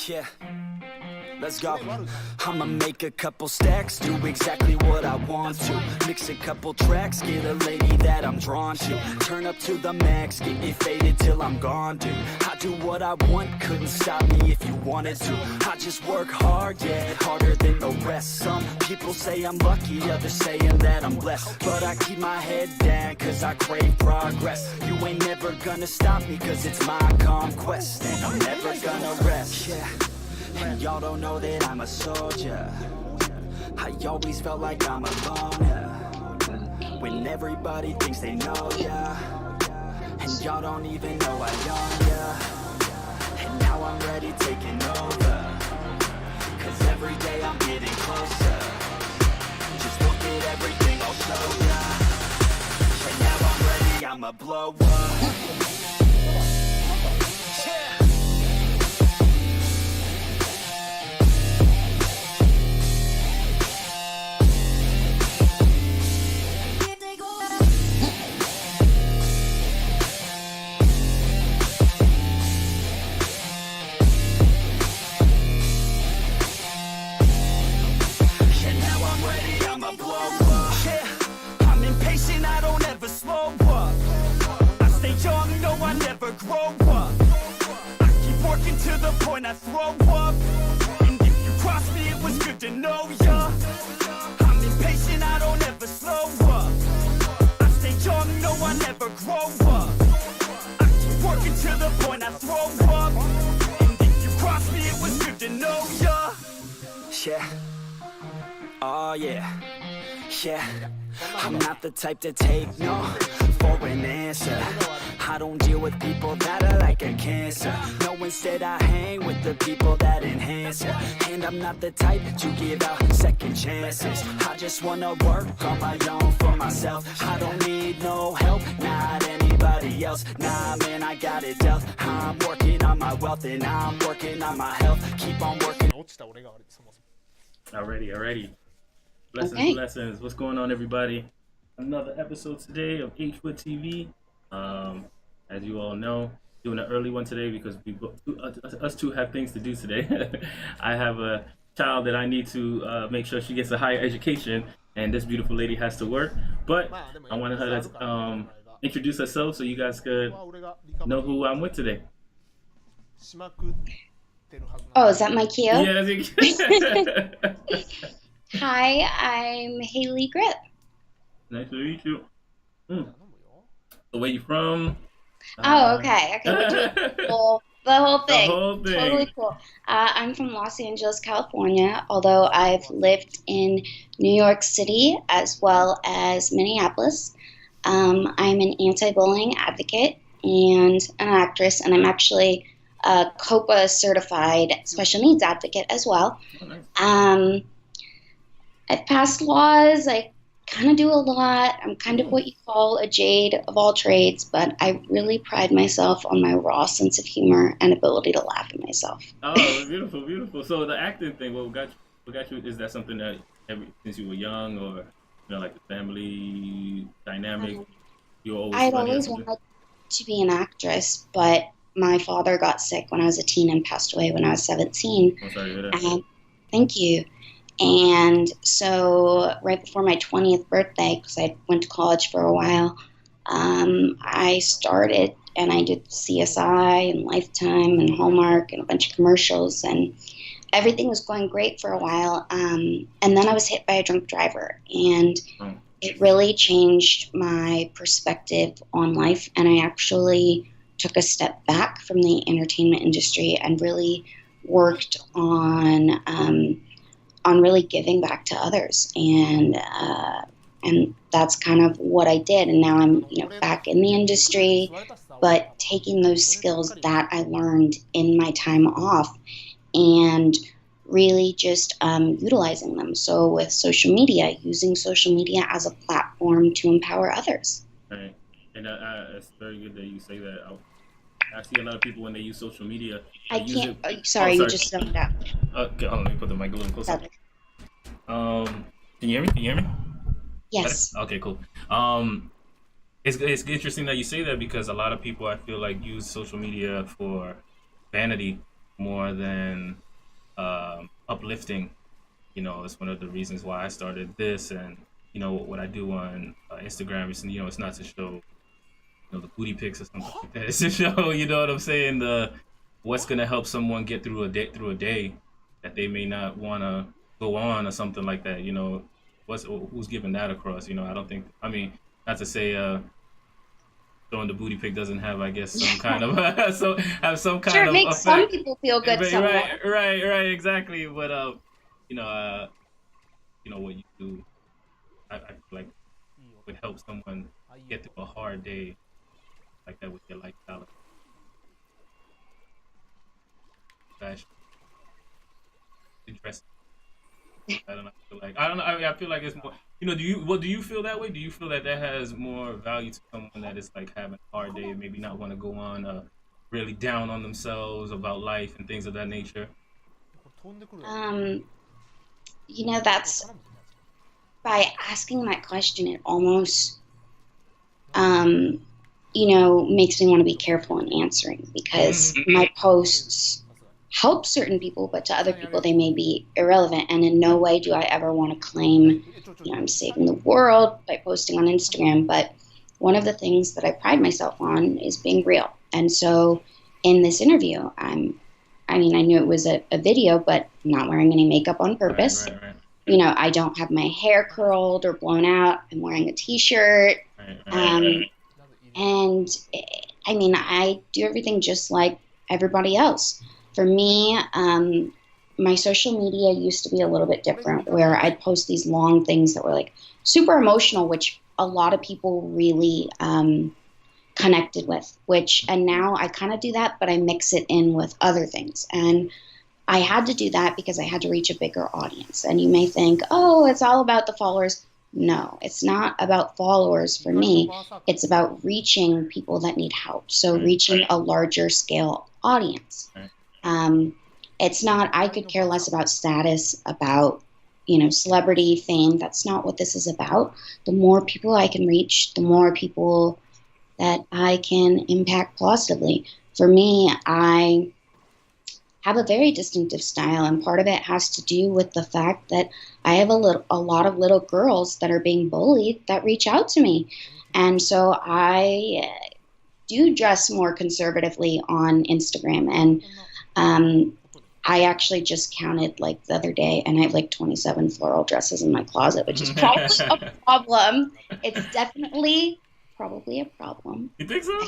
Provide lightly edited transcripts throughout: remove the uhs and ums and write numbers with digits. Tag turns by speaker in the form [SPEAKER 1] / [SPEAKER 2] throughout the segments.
[SPEAKER 1] Yeah, let's go. I'ma make a couple stacks, do exactly what I want to. Mix a couple tracks, get a lady that I'm drawn to. Turn up to the max, get me faded till I'm gone, dude. I do what I want, couldn't stop me if you wanted to. I just work hard, yeah, harder than the rest. Some people say I'm lucky, others saying that I'm blessed. But I keep my head down, cause I crave progress. You ain't never gonna stop me, cause it's my conquest. And I'm never gonna rest, yeah. And y'all don't know that I'm a soldier. I always felt like I'm alone, yeah. When everybody thinks they know, yeah. And y'all don't even know I own, yeah. And now I'm ready taking over, cause every day I'm getting closer. Just look at everything I'll show ya. And now I'm ready, I'ma blow up. Grow up. I keep working to the point I throw up. And if you cross me, it was good to know ya. I'm impatient, I don't ever slow up. I stay young, no, I never grow up. I keep working to the point I throw up. And if you cross me, it was good to know ya. Yeah. Oh yeah. Yeah. I'm not the type to take no for an answer. I don't deal with people that are like a cancer. No, instead I hang with the people that enhance it. And I'm not the type to give out second chances. I just wanna work on my own for myself. I don't need no help, not anybody else. Nah, man, I got it dealt. I'm working on my wealth and I'm working on my health. Keep on working.
[SPEAKER 2] Alrighty. Blessings. What's going on, everybody? Another episode today of Hwoodtv. As you all know, doing an early one today because us two have things to do today. I have a child that I need to make sure she gets a higher education, and this beautiful lady has to work. But I wanted her to introduce herself so you guys could know who I'm with today.
[SPEAKER 3] Oh, is that my cue?
[SPEAKER 2] Yeah.
[SPEAKER 3] Hi, I'm Haley Gripp.
[SPEAKER 2] Nice to meet you. So where you from?
[SPEAKER 3] Oh, okay. We'll do the whole thing.
[SPEAKER 2] The whole thing.
[SPEAKER 3] Totally cool. I'm from Los Angeles, California, although I've lived in New York City as well as Minneapolis. I'm an anti-bullying advocate and an actress, and I'm actually a COPA certified special needs advocate as well.
[SPEAKER 2] Oh, nice.
[SPEAKER 3] I've passed laws. I kind of do a lot. I'm kind of what you call a jade of all trades, but I really pride myself on my raw sense of humor and ability to laugh at myself.
[SPEAKER 2] Oh, beautiful. So the acting thing, what got you? Is that something that since you were young, or like the family dynamic? You always.
[SPEAKER 3] I'd always wanted to be an actress, but my father got sick when I was a teen and passed away when I was 17.
[SPEAKER 2] I'm sorry to hear that.
[SPEAKER 3] Thank you. And so right before my 20th birthday, because I went to college for a while, I started and I did CSI and Lifetime and Hallmark and a bunch of commercials, and everything was going great for a while. And then I was hit by a drunk driver, and it really changed my perspective on life. And I actually took a step back from the entertainment industry and really worked on really giving back to others, and that's kind of what I did. And now I'm back in the industry, but taking those skills that I learned in my time off and really just utilizing them. So with social media, using social media as a platform to empower others.
[SPEAKER 2] Right. And it's very good that you say that. I see a lot of people when they use social media.
[SPEAKER 3] Sorry, you just zoned out.
[SPEAKER 2] Okay, hold on, let me put the mic a little closer. Can you hear me?
[SPEAKER 3] Yes.
[SPEAKER 2] Okay, cool. It's interesting that you say that because a lot of people I feel like use social media for vanity more than uplifting. You know, it's one of the reasons why I started this, and you know what I do on Instagram is, you know, it's not to show, you know, the booty pics or something like that. It's to show, you know what I'm saying, the what's gonna help someone get through a day that they may not want to go on or something like that. You know, who's giving that across? You know, I don't think. I mean, not to say showing the booty pic doesn't have, I guess, some kind of so have some kind
[SPEAKER 3] Sure, it
[SPEAKER 2] of
[SPEAKER 3] makes
[SPEAKER 2] effect.
[SPEAKER 3] some people feel good.
[SPEAKER 2] Right, exactly. But you know, you know what you do, I feel like would help someone get through a hard day like that with your lifestyle. Fashion, interesting. I don't know. I don't know. I mean, I feel like it's more. You know, do you feel that way? Do you feel that that has more value to someone that is like having a hard day and maybe not want to go on really down on themselves about life and things of that nature?
[SPEAKER 3] You know, that's by asking that question, it almost, you know, makes me want to be careful in answering, because my posts help certain people, but to other people they may be irrelevant. And in no way do I ever want to claim, you know, I'm saving the world by posting on Instagram. But one of the things that I pride myself on is being real. And so in this interview, I mean, I knew it was a video, but I'm not wearing any makeup on purpose.
[SPEAKER 2] Right.
[SPEAKER 3] You know, I don't have my hair curled or blown out. I'm wearing a t-shirt. And I mean, I do everything just like everybody else. For me, my social media used to be a little bit different, where I'd post these long things that were like super emotional, which a lot of people really connected with, and now I kind of do that, but I mix it in with other things. And I had to do that because I had to reach a bigger audience. And you may think, oh, it's all about the followers. No, it's not about followers for me. It's about reaching people that need help. So reaching a larger scale audience. It's not, I could care less about status, about, you know, celebrity, fame. That's not what this is about. The more people I can reach, the more people that I can impact positively. For me, I have a very distinctive style, and part of it has to do with the fact that I have a lot of little girls that are being bullied that reach out to me. And so I do dress more conservatively on Instagram. And I actually just counted like the other day, and I have like 27 floral dresses in my closet, which is probably a problem. It's definitely probably a problem.
[SPEAKER 2] You think so?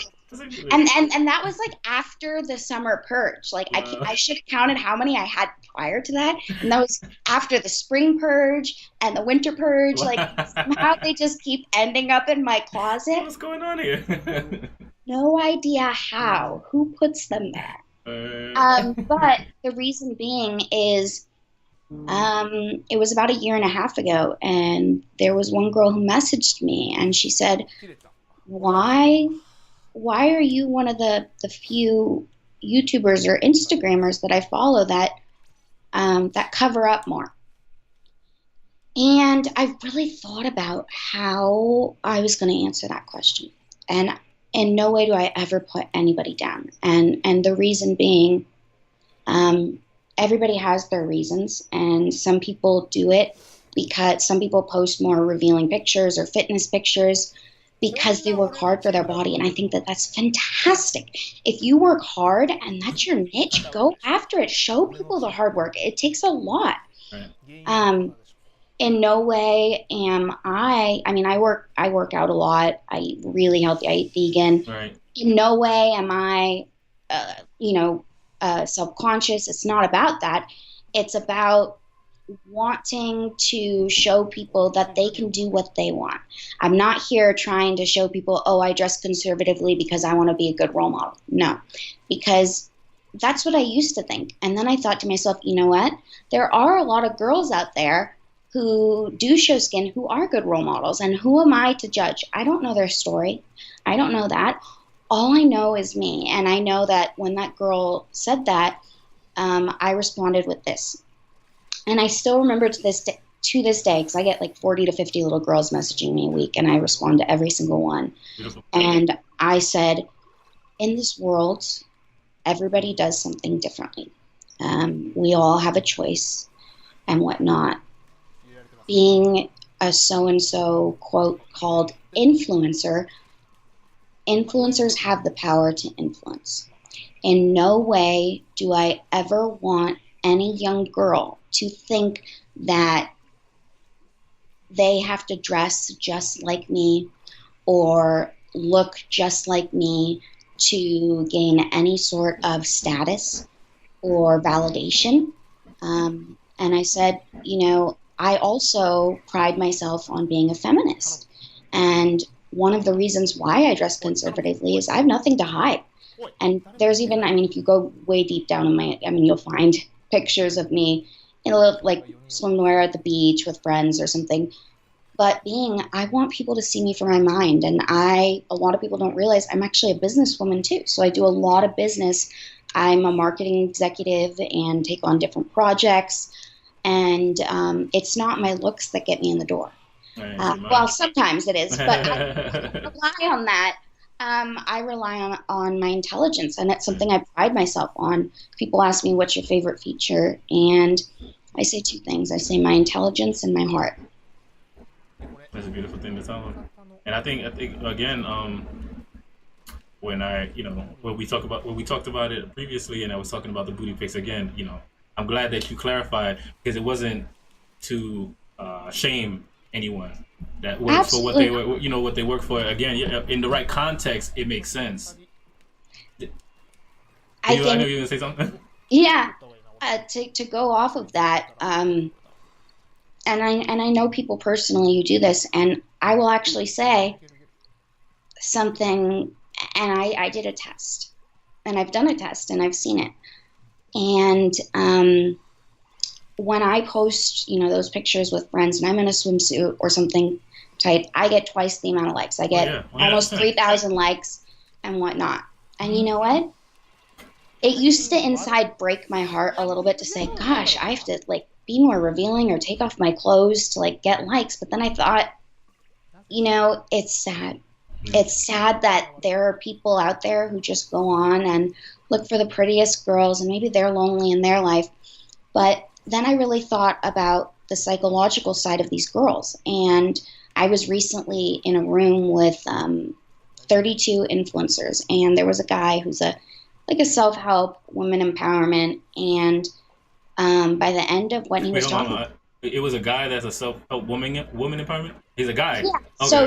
[SPEAKER 3] And that was like after the summer purge. Like I should have counted how many I had prior to that, and that was after the spring purge and the winter purge. Like somehow they just keep ending up in my closet.
[SPEAKER 2] What's going on here?
[SPEAKER 3] No idea how. Who puts them there? But the reason being is, it was about a year and a half ago, and there was one girl who messaged me, and she said, why are you one of the few YouTubers or Instagrammers that I follow that cover up more? And I really thought about how I was going to answer that question. And in no way do I ever put anybody down. And the reason being, everybody has their reasons, and some people do it because some people post more revealing pictures or fitness pictures because they work hard for their body. And I think that that's fantastic. If you work hard and that's your niche, go after it. Show people the hard work. It takes a lot. In no way am I mean, I work out a lot. I eat really healthy. I eat vegan.
[SPEAKER 2] Right.
[SPEAKER 3] In no way am I, self-conscious. It's not about that. It's about wanting to show people that they can do what they want. I'm not here trying to show people, oh, I dress conservatively because I want to be a good role model. No, because that's what I used to think. And then I thought to myself, you know what? There are a lot of girls out there who do show skin, who are good role models. And who am I to judge? I don't know their story. I don't know that. All I know is me. And I know that when that girl said that, I responded with this. And I still remember to this day, because I get like 40 to 50 little girls messaging me a week, and I respond to every single one.
[SPEAKER 2] Beautiful.
[SPEAKER 3] And I said, in this world, everybody does something differently. We all have a choice and whatnot. Being a so-and-so quote called influencer, influencers have the power to influence. In no way do I ever want any young girl to think that they have to dress just like me or look just like me to gain any sort of status or validation. And I said, I also pride myself on being a feminist. And one of the reasons why I dress conservatively is I have nothing to hide. And there's even, if you go way deep down in you'll find pictures of me in a little, like, swimwear at the beach with friends or something. But I want people to see me for my mind. And a lot of people don't realize I'm actually a businesswoman too. So I do a lot of business. I'm a marketing executive and take on different projects. And it's not my looks that get me in the door. Well, sometimes it is, but I rely on that. I rely on my intelligence, and it's something I pride myself on. People ask me, what's your favorite feature? And I say two things. I say my intelligence and my heart.
[SPEAKER 2] That's a beautiful thing to tell them. And I think again, when we talked about it previously, and I was talking about the booty pics again, I'm glad that you clarified, because it wasn't to shame anyone that works for what they what they work for. Again, in the right context, it makes sense. I know you were gonna say something.
[SPEAKER 3] Yeah, to go off of that, and I know people personally who do this, and I will actually say something. And I did a test, and I've done a test, and I've seen it. And when I post, those pictures with friends, and I'm in a swimsuit or something tight, I get twice the amount of likes. I get almost 3,000 likes and whatnot. And you know what? It used to inside break my heart a little bit to say, gosh, I have to be more revealing or take off my clothes to get likes. But then I thought, it's sad. It's sad that there are people out there who just go on and look for the prettiest girls, and maybe they're lonely in their life. But then I really thought about the psychological side of these girls. And I was recently in a room with 32 influencers, and there was a guy who's a self-help, women empowerment, and by the end of what he was talking,
[SPEAKER 2] it was a guy that's a self-help woman empowerment. He's a guy.
[SPEAKER 3] Yeah.
[SPEAKER 2] Okay.
[SPEAKER 3] So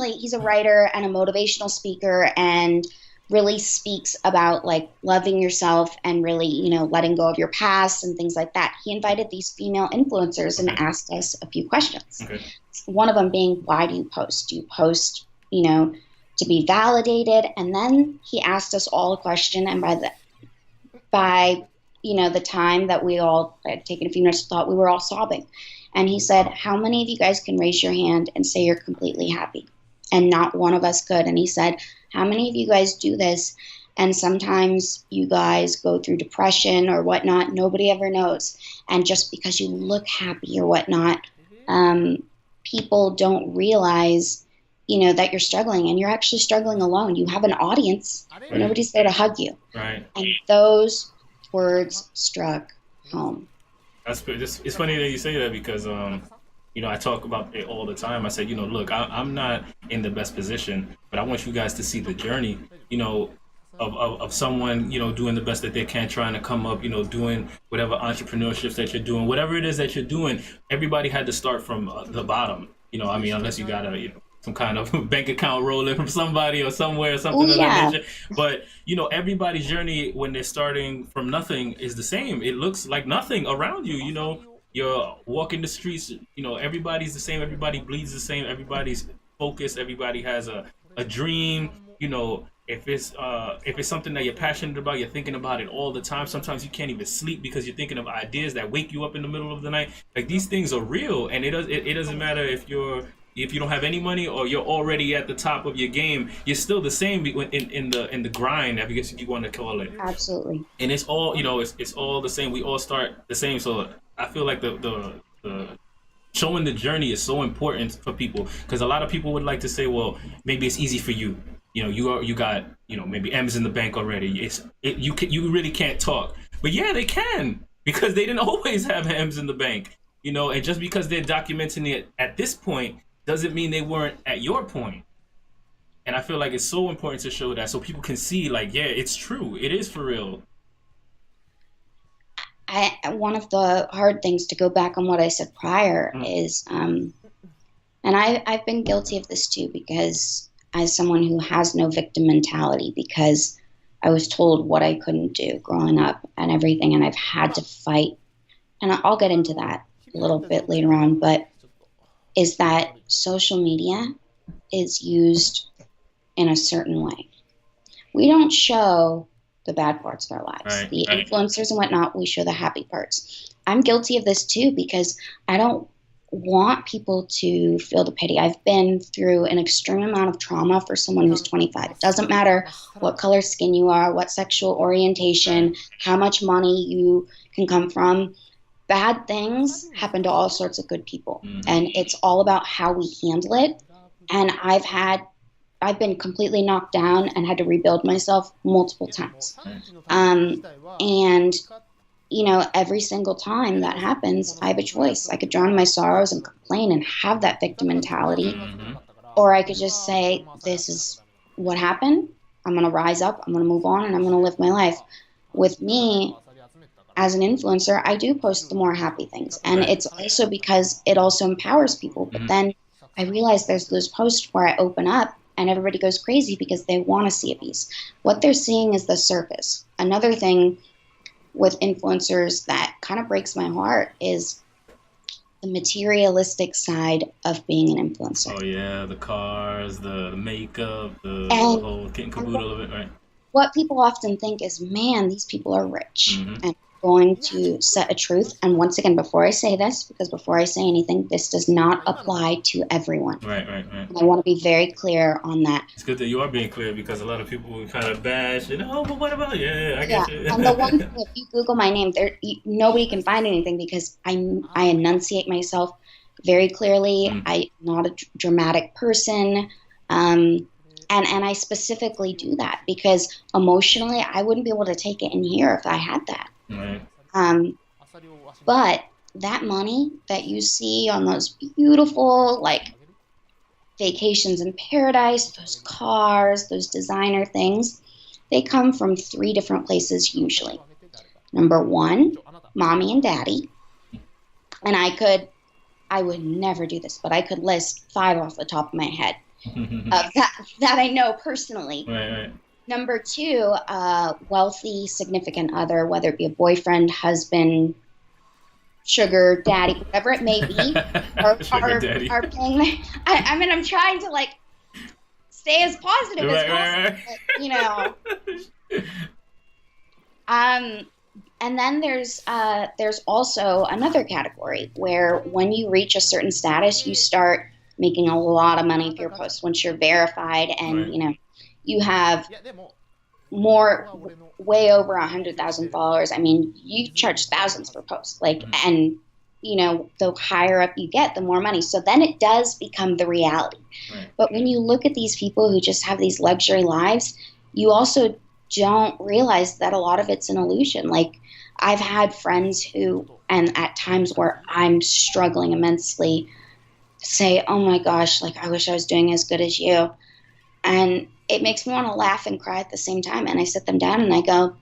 [SPEAKER 3] he's a writer and a motivational speaker, and really speaks about loving yourself and really letting go of your past and things like that. He invited these female influencers and asked us a few questions. Okay. One of them being, why do you post? Do you post to be validated? And then he asked us all a question, and by the time that we all had taken a few minutes of thought, we were all sobbing. And he said, how many of you guys can raise your hand and say you're completely happy? And not one of us could. And he said, how many of you guys do this? And sometimes you guys go through depression or whatnot. Nobody ever knows. And just because you look happy or whatnot, people don't realize, that you're struggling, and you're actually struggling alone. You have an audience, but nobody's there to hug you.
[SPEAKER 2] Right.
[SPEAKER 3] And those words struck home.
[SPEAKER 2] It's funny that you say that, because I talk about it all the time. I said, look, I'm not in the best position, but I want you guys to see the journey, of someone, doing the best that they can, trying to come up, doing whatever entrepreneurships that you're doing, whatever it is that you're doing. Everybody had to start from the bottom, unless you got some kind of bank account rolling from somebody or somewhere or something of that nature. But everybody's journey when they're starting from nothing is the same. It looks like nothing around you. You're walking the streets, everybody's the same, everybody bleeds the same, everybody's focused, everybody has a dream. If it's something that you're passionate about, you're thinking about it all the time. Sometimes you can't even sleep because you're thinking of ideas that wake you up in the middle of the night. These things are real, and it doesn't matter if you don't have any money or you're already at the top of your game. You're still the same in the grind, I guess you want to call it.
[SPEAKER 3] Absolutely.
[SPEAKER 2] And it's all it's all the same. We all start the same. So I feel like the showing the journey is so important for people, because a lot of people would like to say, well, maybe it's easy for you. You got maybe M's in the bank already. You really can't talk. But yeah, they can, because they didn't always have M's in the bank, you know. And just because they're documenting it at this point doesn't mean they weren't at your point. And I feel like it's so important to show that so people can see, like, yeah, it's true. It is for real.
[SPEAKER 3] One of the hard things, to go back on what I said prior, is, and I've been guilty of this too, because as someone who has no victim mentality, because I was told what I couldn't do growing up and everything, and I've had to fight, and I'll get into that a little bit later on, but is that social media is used in a certain way. We don't show the bad parts of our lives. The influencers and whatnot, we show the happy parts. I'm guilty of this too, because I don't want people to feel the pity. I've been through an extreme amount of trauma for someone who's 25. It doesn't matter what color skin you are, what sexual orientation, how much money you can come from. Bad things happen to all sorts of good people. And it's all about how we handle it. And I've been completely knocked down and had to rebuild myself multiple times. And, you know, every single time that happens, I have a choice. I could drown my sorrows and complain and have that victim mentality, or I could just say, this is what happened. I'm going to rise up, I'm going to move on, and I'm going to live my life. With me, as an influencer, I do post the more happy things. And it's also because it also empowers people. But then I realize there's those posts where I open up and everybody goes crazy because they want to see a piece. What they're seeing is the surface. Another thing with influencers that kind of breaks my heart is the materialistic side of being an influencer.
[SPEAKER 2] Oh yeah, the cars, the makeup, the whole kit and caboodle of it, right?
[SPEAKER 3] What people often think is, man, these people are rich. And I'm going to set a truth. And once again, before I say this, because before I say anything, this does not apply to everyone.
[SPEAKER 2] Right.
[SPEAKER 3] And I want to be very clear on that.
[SPEAKER 2] It's good that you are being clear, because a lot of people will kind of bash and, oh, but what about you? Yeah, I get you.
[SPEAKER 3] And the one thing, if you Google my name, nobody can find anything, because I enunciate myself very clearly. I'm not a dramatic person. And I specifically do that because emotionally I wouldn't be able to take it in here if I had that. But that money that you see on those beautiful, like, vacations in paradise, those cars, those designer things, they come from 3 different places usually. Number 1, mommy and daddy. And I would never do this, but I could list 5 off the top of my head of that I know personally.
[SPEAKER 2] Right.
[SPEAKER 3] Number 2, wealthy significant other, whether it be a boyfriend, husband, sugar daddy, whatever it may be, are paying. I mean, I'm trying to, like, stay as positive as possible, but, you know. And then there's also another category where when you reach a certain status, you start making a lot of money for your posts. Once you're verified and you know you have way over 100,000 followers. I mean, you charge thousands per post, like, and you know, the higher up you get, the more money. So then it does become the reality. But when you look at these people who just have these luxury lives, you also don't realize that a lot of it's an illusion. Like, I've had friends who, and at times where I'm struggling immensely, say, oh my gosh, like, I wish I was doing as good as you. And it makes me want to laugh and cry at the same time. And I sit them down and I go,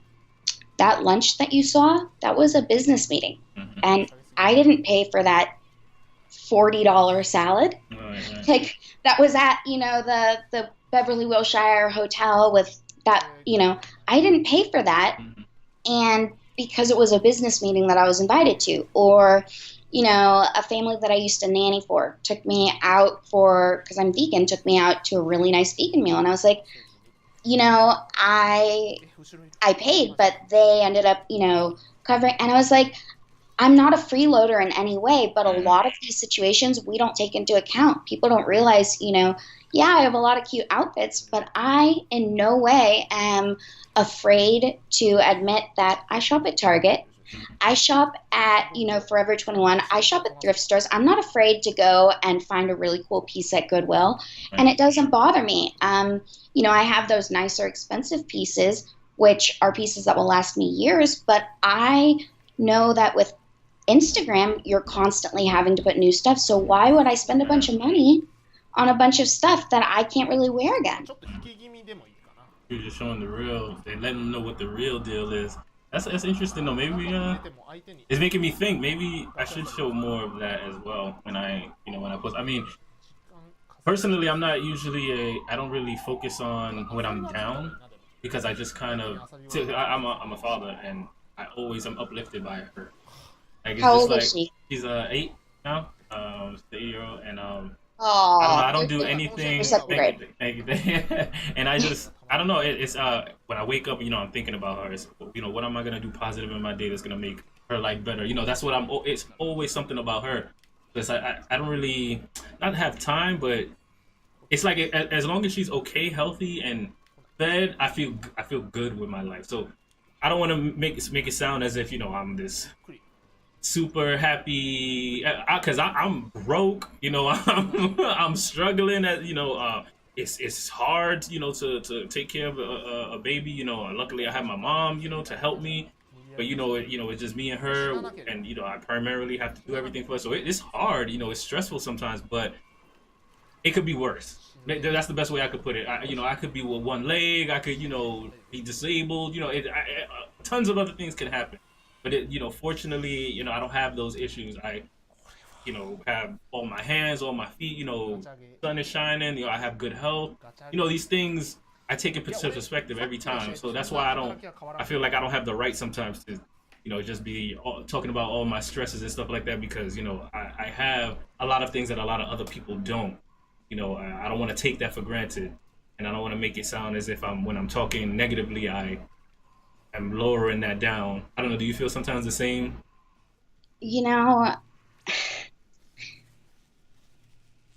[SPEAKER 3] that lunch that you saw, that was a business meeting. And I didn't pay for that $40 salad. Like, that was at, you know, the Beverly Wilshire Hotel with that, you know, I didn't pay for that. And because it was a business meeting that I was invited to, or, you know, a family that I used to nanny for took me out for, because I'm vegan, took me out to a really nice vegan meal. And I was like, you know, I paid, but they ended up, you know, covering. And I was like, I'm not a freeloader in any way, but a lot of these situations we don't take into account. People don't realize, you know, yeah, I have a lot of cute outfits, but I in no way am afraid to admit that I shop at Target. I shop at, you know, Forever 21. I shop at thrift stores. I'm not afraid to go and find a really cool piece at Goodwill, and it doesn't bother me. You know, I have those nicer, expensive pieces which are pieces that will last me years. But I know that with Instagram, you're constantly having to put new stuff. So why would I spend a bunch of money on a bunch of stuff that I can't really wear again?
[SPEAKER 2] You're just showing the real. They letting them know what the real deal is. That's interesting though. Maybe it's making me think. Maybe I should show more of that as well when I post. I mean, personally, I'm not usually I don't really focus on when I'm down because I just kind of. I'm a father and I'm uplifted by her. Like it's
[SPEAKER 3] How
[SPEAKER 2] just
[SPEAKER 3] old
[SPEAKER 2] like
[SPEAKER 3] is she?
[SPEAKER 2] she's 8 now. She's the 8-year-old and
[SPEAKER 3] Oh,
[SPEAKER 2] I don't do anything. Thank you. And I don't know. It's when I wake up, I'm thinking about her. It's, what am I gonna do positive in my day that's gonna make her life better? That's what it's always something about her. Because I don't really not have time, but it's like as long as she's okay, healthy, and fed, I feel good with my life. So I don't want to make it sound as if I'm this super happy because I'm broke. I'm struggling at it's hard to take care of a baby. Luckily I have my mom to help me, but it's just me and her, and I primarily have to do everything for her. So it's hard. It's stressful sometimes, but it could be worse. That's the best way I could put it. I could be with one leg. I could be disabled. Tons of other things can happen. But fortunately, I don't have those issues. I, have all my hands, all my feet. Sun is shining. I have good health. These things I take into perspective every time. So that's why I feel like I don't have the right sometimes to, just be talking about all my stresses and stuff like that because I have a lot of things that a lot of other people don't. I don't want to take that for granted, and I don't want to make it sound as if when I'm talking negatively, I'm lowering that down. I don't know. Do you feel sometimes the same?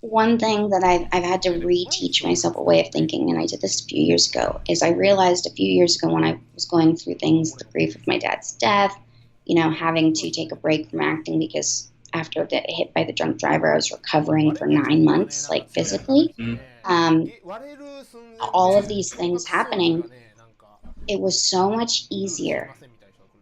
[SPEAKER 3] One thing that I've had to reteach myself a way of thinking, and I did this a few years ago, is I realized a few years ago when I was going through things, the grief of my dad's death, having to take a break from acting because after getting hit by the drunk driver, I was recovering for 9 months, like physically. All of these things happening, it was so much easier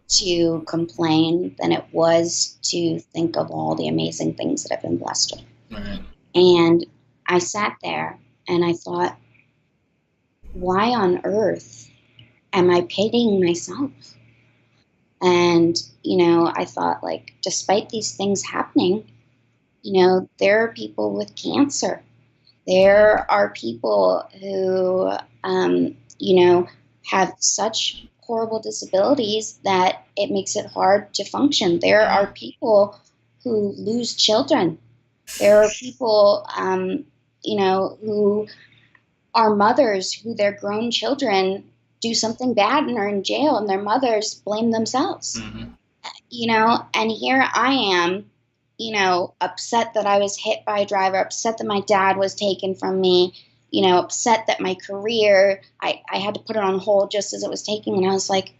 [SPEAKER 3] to complain than it was to think of all the amazing things that I've been blessed with.
[SPEAKER 2] Right.
[SPEAKER 3] And I sat there and I thought, why on earth am I pitying myself? And, I thought, like, despite these things happening, there are people with cancer. There are people who, have such horrible disabilities that it makes it hard to function. There are people who lose children. There are people, who are mothers who their grown children do something bad and are in jail and their mothers blame themselves.
[SPEAKER 2] Mm-hmm.
[SPEAKER 3] And here I am, upset that I was hit by a driver, upset that my dad was taken from me, upset that my career, I had to put it on hold just as it was taking. And I was like,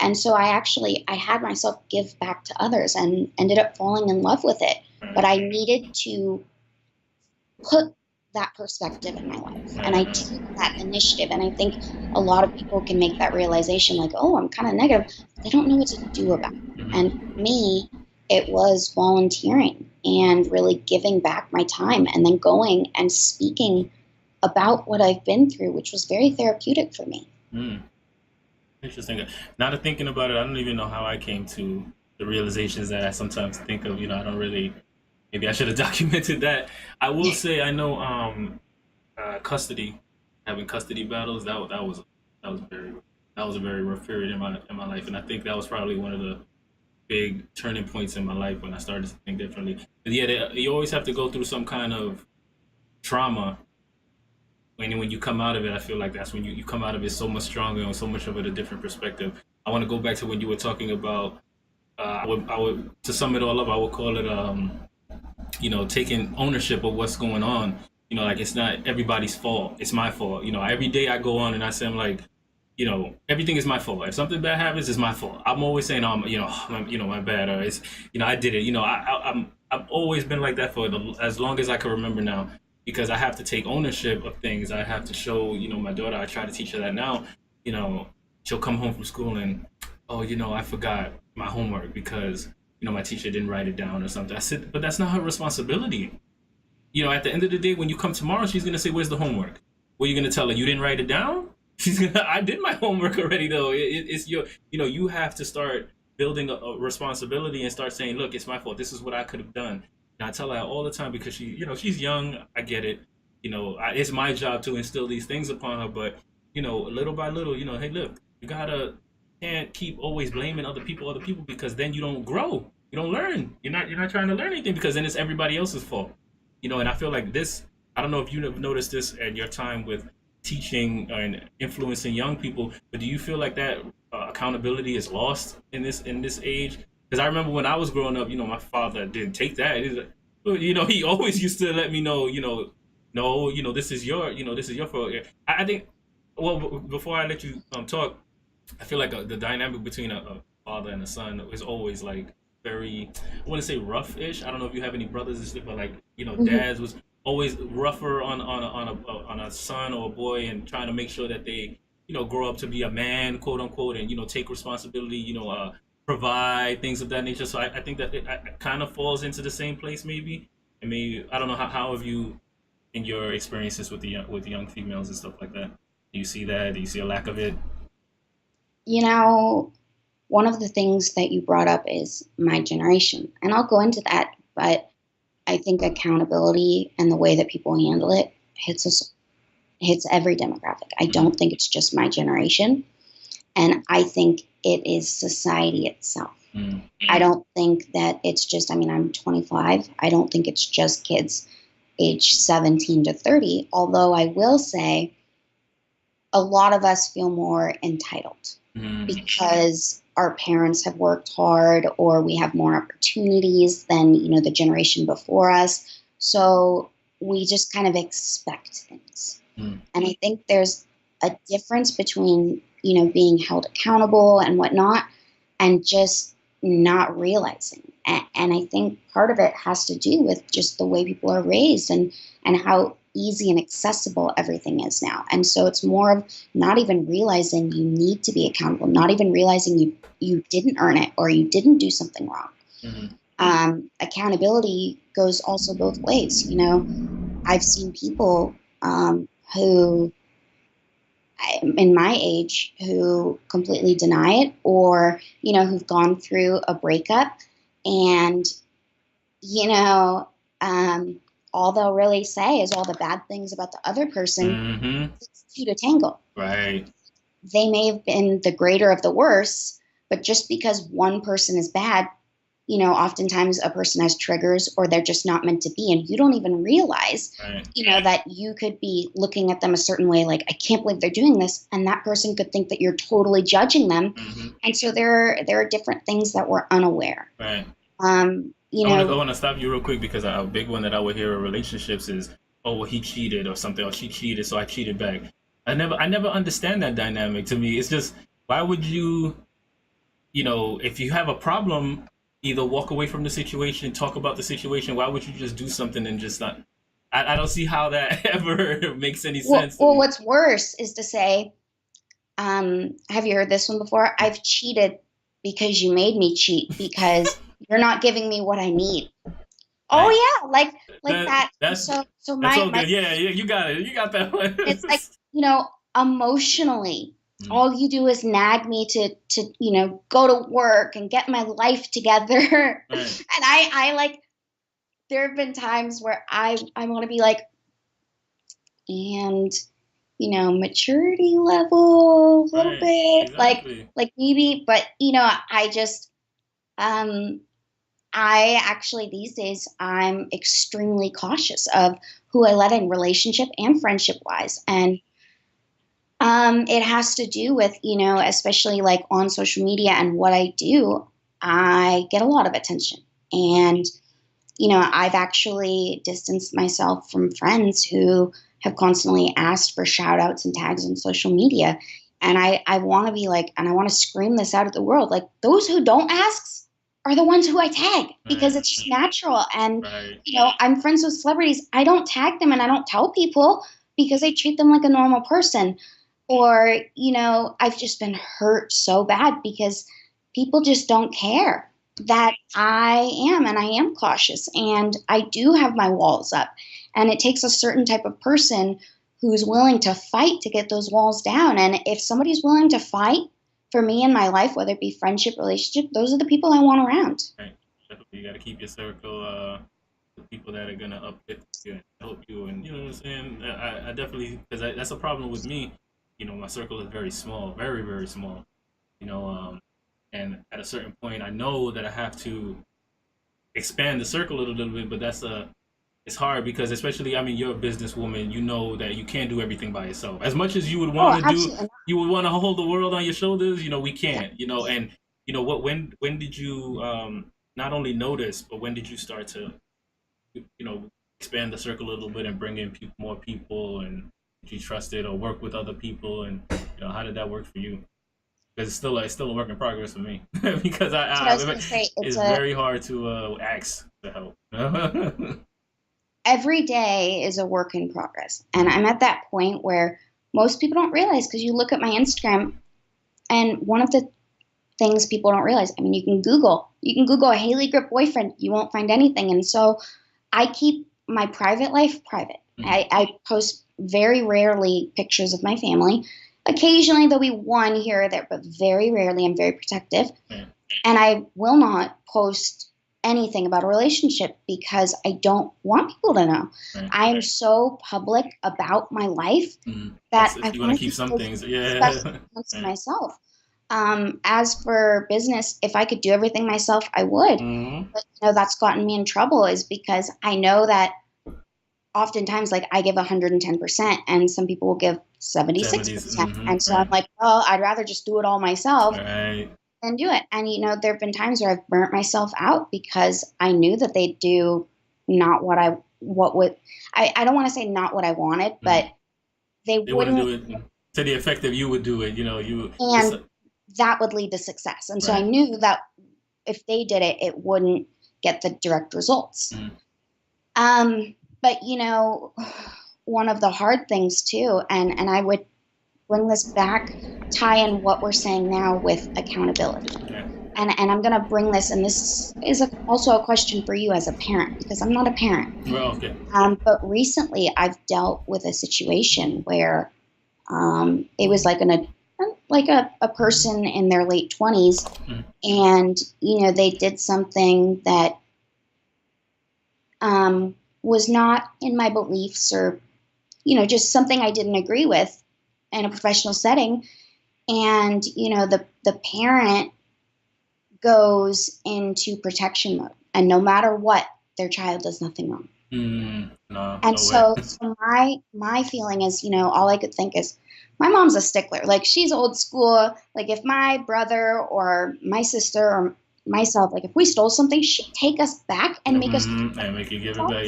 [SPEAKER 3] and so I had myself give back to others and ended up falling in love with it. But I needed to put that perspective in my life. And I took that initiative. And I think a lot of people can make that realization like, oh, I'm kind of negative. They don't know what to do about it. And for me, it was volunteering and really giving back my time and then going and speaking about what I've been through, which was very therapeutic for me.
[SPEAKER 2] Interesting. Now that thinking about it, I don't even know how I came to the realizations that I sometimes think of. I don't really, maybe I should have documented that. I will say I know having custody battles, that was a very rough period in my life, and I think that was probably one of the big turning points in my life when I started to think differently. But yeah, you always have to go through some kind of trauma. When you come out of it, I feel like that's when you come out of it so much stronger and so much of it a different perspective. I want to go back to when you were talking about, I would to sum it all up, I would call it, taking ownership of what's going on. Like it's not everybody's fault. It's my fault. Every day I go on and I say, I'm like, everything is my fault. If something bad happens, it's my fault. I'm always saying, my bad, or it's, I did it. I've always been like that for as long as I can remember now, because I have to take ownership of things. I have to show, my daughter. I try to teach her that now. you know, she'll come home from school and, oh, I forgot my homework because, my teacher didn't write it down or something. I said, but that's not her responsibility. At the end of the day, when you come tomorrow, she's gonna say, "Where's the homework?" What are you gonna tell her? You didn't write it down? She's gonna. I did my homework already, though. It's your. You have to start building a responsibility and start saying, "Look, it's my fault. This is what I could have done." And I tell her all the time because she's young. I get it. It's my job to instill these things upon her. But little by little, hey, look, you can't keep always blaming other people, because then you don't grow. You don't learn. You're not trying to learn anything because then it's everybody else's fault. And I feel like this, I don't know if you've noticed this at your time with teaching and influencing young people, but do you feel like that accountability is lost in this age? Because I remember when I was growing up, my father didn't take that. He always used to let me know, no, this is your fault. I think, well, before I let you talk, I feel like the dynamic between a father and a son is always like very, I want to say rough-ish. I don't know if you have any brothers and stuff, but like dads was always rougher on a son or a boy, and trying to make sure that they grow up to be a man, quote unquote, and take responsibility, provide things of that nature. So I think that it kind of falls into the same place maybe. And maybe I don't know how have you, in your experiences with the young females and stuff like that, do you see that? Do you see a lack of it?
[SPEAKER 3] One of the things that you brought up is my generation, and I'll go into that, but I think accountability and the way that people handle it hits every demographic. I don't think it's just my generation, and I think it is society itself. I don't think that it's just, I'm 25. I don't think it's just kids age 17 to 30, although I will say a lot of us feel more entitled because our parents have worked hard, or we have more opportunities than, the generation before us. So we just kind of expect things. And I think there's a difference between, being held accountable and whatnot, and just not realizing. And I think part of it has to do with just the way people are raised and how easy and accessible everything is now. And so it's more of not even realizing you need to be accountable, not even realizing you didn't earn it or you didn't do something wrong. Accountability goes also both ways. I've seen people who, in my age, who completely deny it, or, who've gone through a breakup, and, all they'll really say is all the bad things about the other person. It's two to tangle.
[SPEAKER 2] Right.
[SPEAKER 3] They may have been the greater of the worst, but just because one person is bad, oftentimes a person has triggers, or they're just not meant to be. And you don't even realize, that you could be looking at them a certain way, like, I can't believe they're doing this. And that person could think that you're totally judging them. And so there are different things that we're unaware.
[SPEAKER 2] Right.
[SPEAKER 3] I
[SPEAKER 2] want to stop you real quick, because a big one that I would hear in relationships is, oh, well, he cheated or something, or she cheated, so I cheated back. I never understand that dynamic. To me, it's just, why would you, if you have a problem, either walk away from the situation, talk about the situation. Why would you just do something and just not? I don't see how that ever makes any sense.
[SPEAKER 3] Well, what's worse is to say, have you heard this one before? I've cheated because you made me cheat, because you're not giving me what I need. Oh yeah, like that.
[SPEAKER 2] That's
[SPEAKER 3] so
[SPEAKER 2] all
[SPEAKER 3] my
[SPEAKER 2] good. Yeah, you got it. You got that one.
[SPEAKER 3] It's like, emotionally, all you do is nag me to go to work and get my life together.
[SPEAKER 2] Right.
[SPEAKER 3] And I like, there have been times where I want to be like, and maturity level a little bit,
[SPEAKER 2] exactly.
[SPEAKER 3] like maybe, but I just I actually these days I'm extremely cautious of who I let in, relationship and friendship wise. And it has to do with, especially like on social media and what I do, I get a lot of attention. And, I've actually distanced myself from friends who have constantly asked for shout outs and tags on social media. And I want to be like, and I want to scream this out at the world, like, those who don't ask are the ones who I tag, because it's just natural. And, I'm friends with celebrities. I don't tag them and I don't tell people, because I treat them like a normal person. Or, I've just been hurt so bad because people just don't care that I am cautious and I do have my walls up. And it takes a certain type of person who's willing to fight to get those walls down. And if somebody's willing to fight for me in my life, whether it be friendship, relationship, those are the people I want around.
[SPEAKER 2] Right. Definitely, you got to keep your circle, the people that are gonna uplift you and help you, and you know what I'm saying. I definitely, because that's a problem with me. My circle is very small, very very small. And at a certain point, I know that I have to expand the circle a little bit, but it's hard because, especially, I mean, you're a businesswoman. You know that you can't do everything by yourself. As much as you would want to do, you would want to hold the world on your shoulders. We can't. And what? When did you not only notice, but when did you start to, expand the circle a little bit and bring in more people, and did you trust it or work with other people, and how did that work for you? Because it's still a work in progress for me because it's very hard to ask for help.
[SPEAKER 3] Every day is a work in progress. And I'm at that point where most people don't realize, because you look at my Instagram, and one of the things people don't realize, I mean, you can Google a Haley Gripp boyfriend, you won't find anything. And so I keep my private life private. Mm-hmm. I post very rarely pictures of my family. Occasionally there'll be one here or there, but very rarely. I'm very protective. Mm-hmm. And I will not post anything about a relationship because I don't want people to know. Right. I am so public about my life that I
[SPEAKER 2] want to keep some things to
[SPEAKER 3] myself. As for business, if I could do everything myself, I would. Mm-hmm. But that's gotten me in trouble, is because I know that oftentimes, like, I give 110% and some people will give 76%. Mm-hmm. And so I'm like, well, I'd rather just do it all myself.
[SPEAKER 2] Right.
[SPEAKER 3] And do it. And there have been times where I've burnt myself out because I knew that they'd do not I don't want to say not what I wanted, but they wouldn't
[SPEAKER 2] do it to the effect that you would do it,
[SPEAKER 3] and that would lead to success. And so I knew that if they did it, it wouldn't get the direct results. But one of the hard things too, and I would bring this back, tie in what we're saying now with accountability. Okay. And I'm going to bring this, and this is also a question for you as a parent, because I'm not a parent.
[SPEAKER 2] Well, okay.
[SPEAKER 3] But recently I've dealt with a situation where it was like a person in their late 20s, and, they did something that was not in my beliefs, or, just something I didn't agree with in a professional setting. And, the parent goes into protection mode, and no matter what, their child does nothing wrong. So my feeling is, all I could think is, my mom's a stickler. Like, she's old school. Like, if my brother or my sister or myself, like, if we stole something, she'd take us back and make us
[SPEAKER 2] and make you give it back,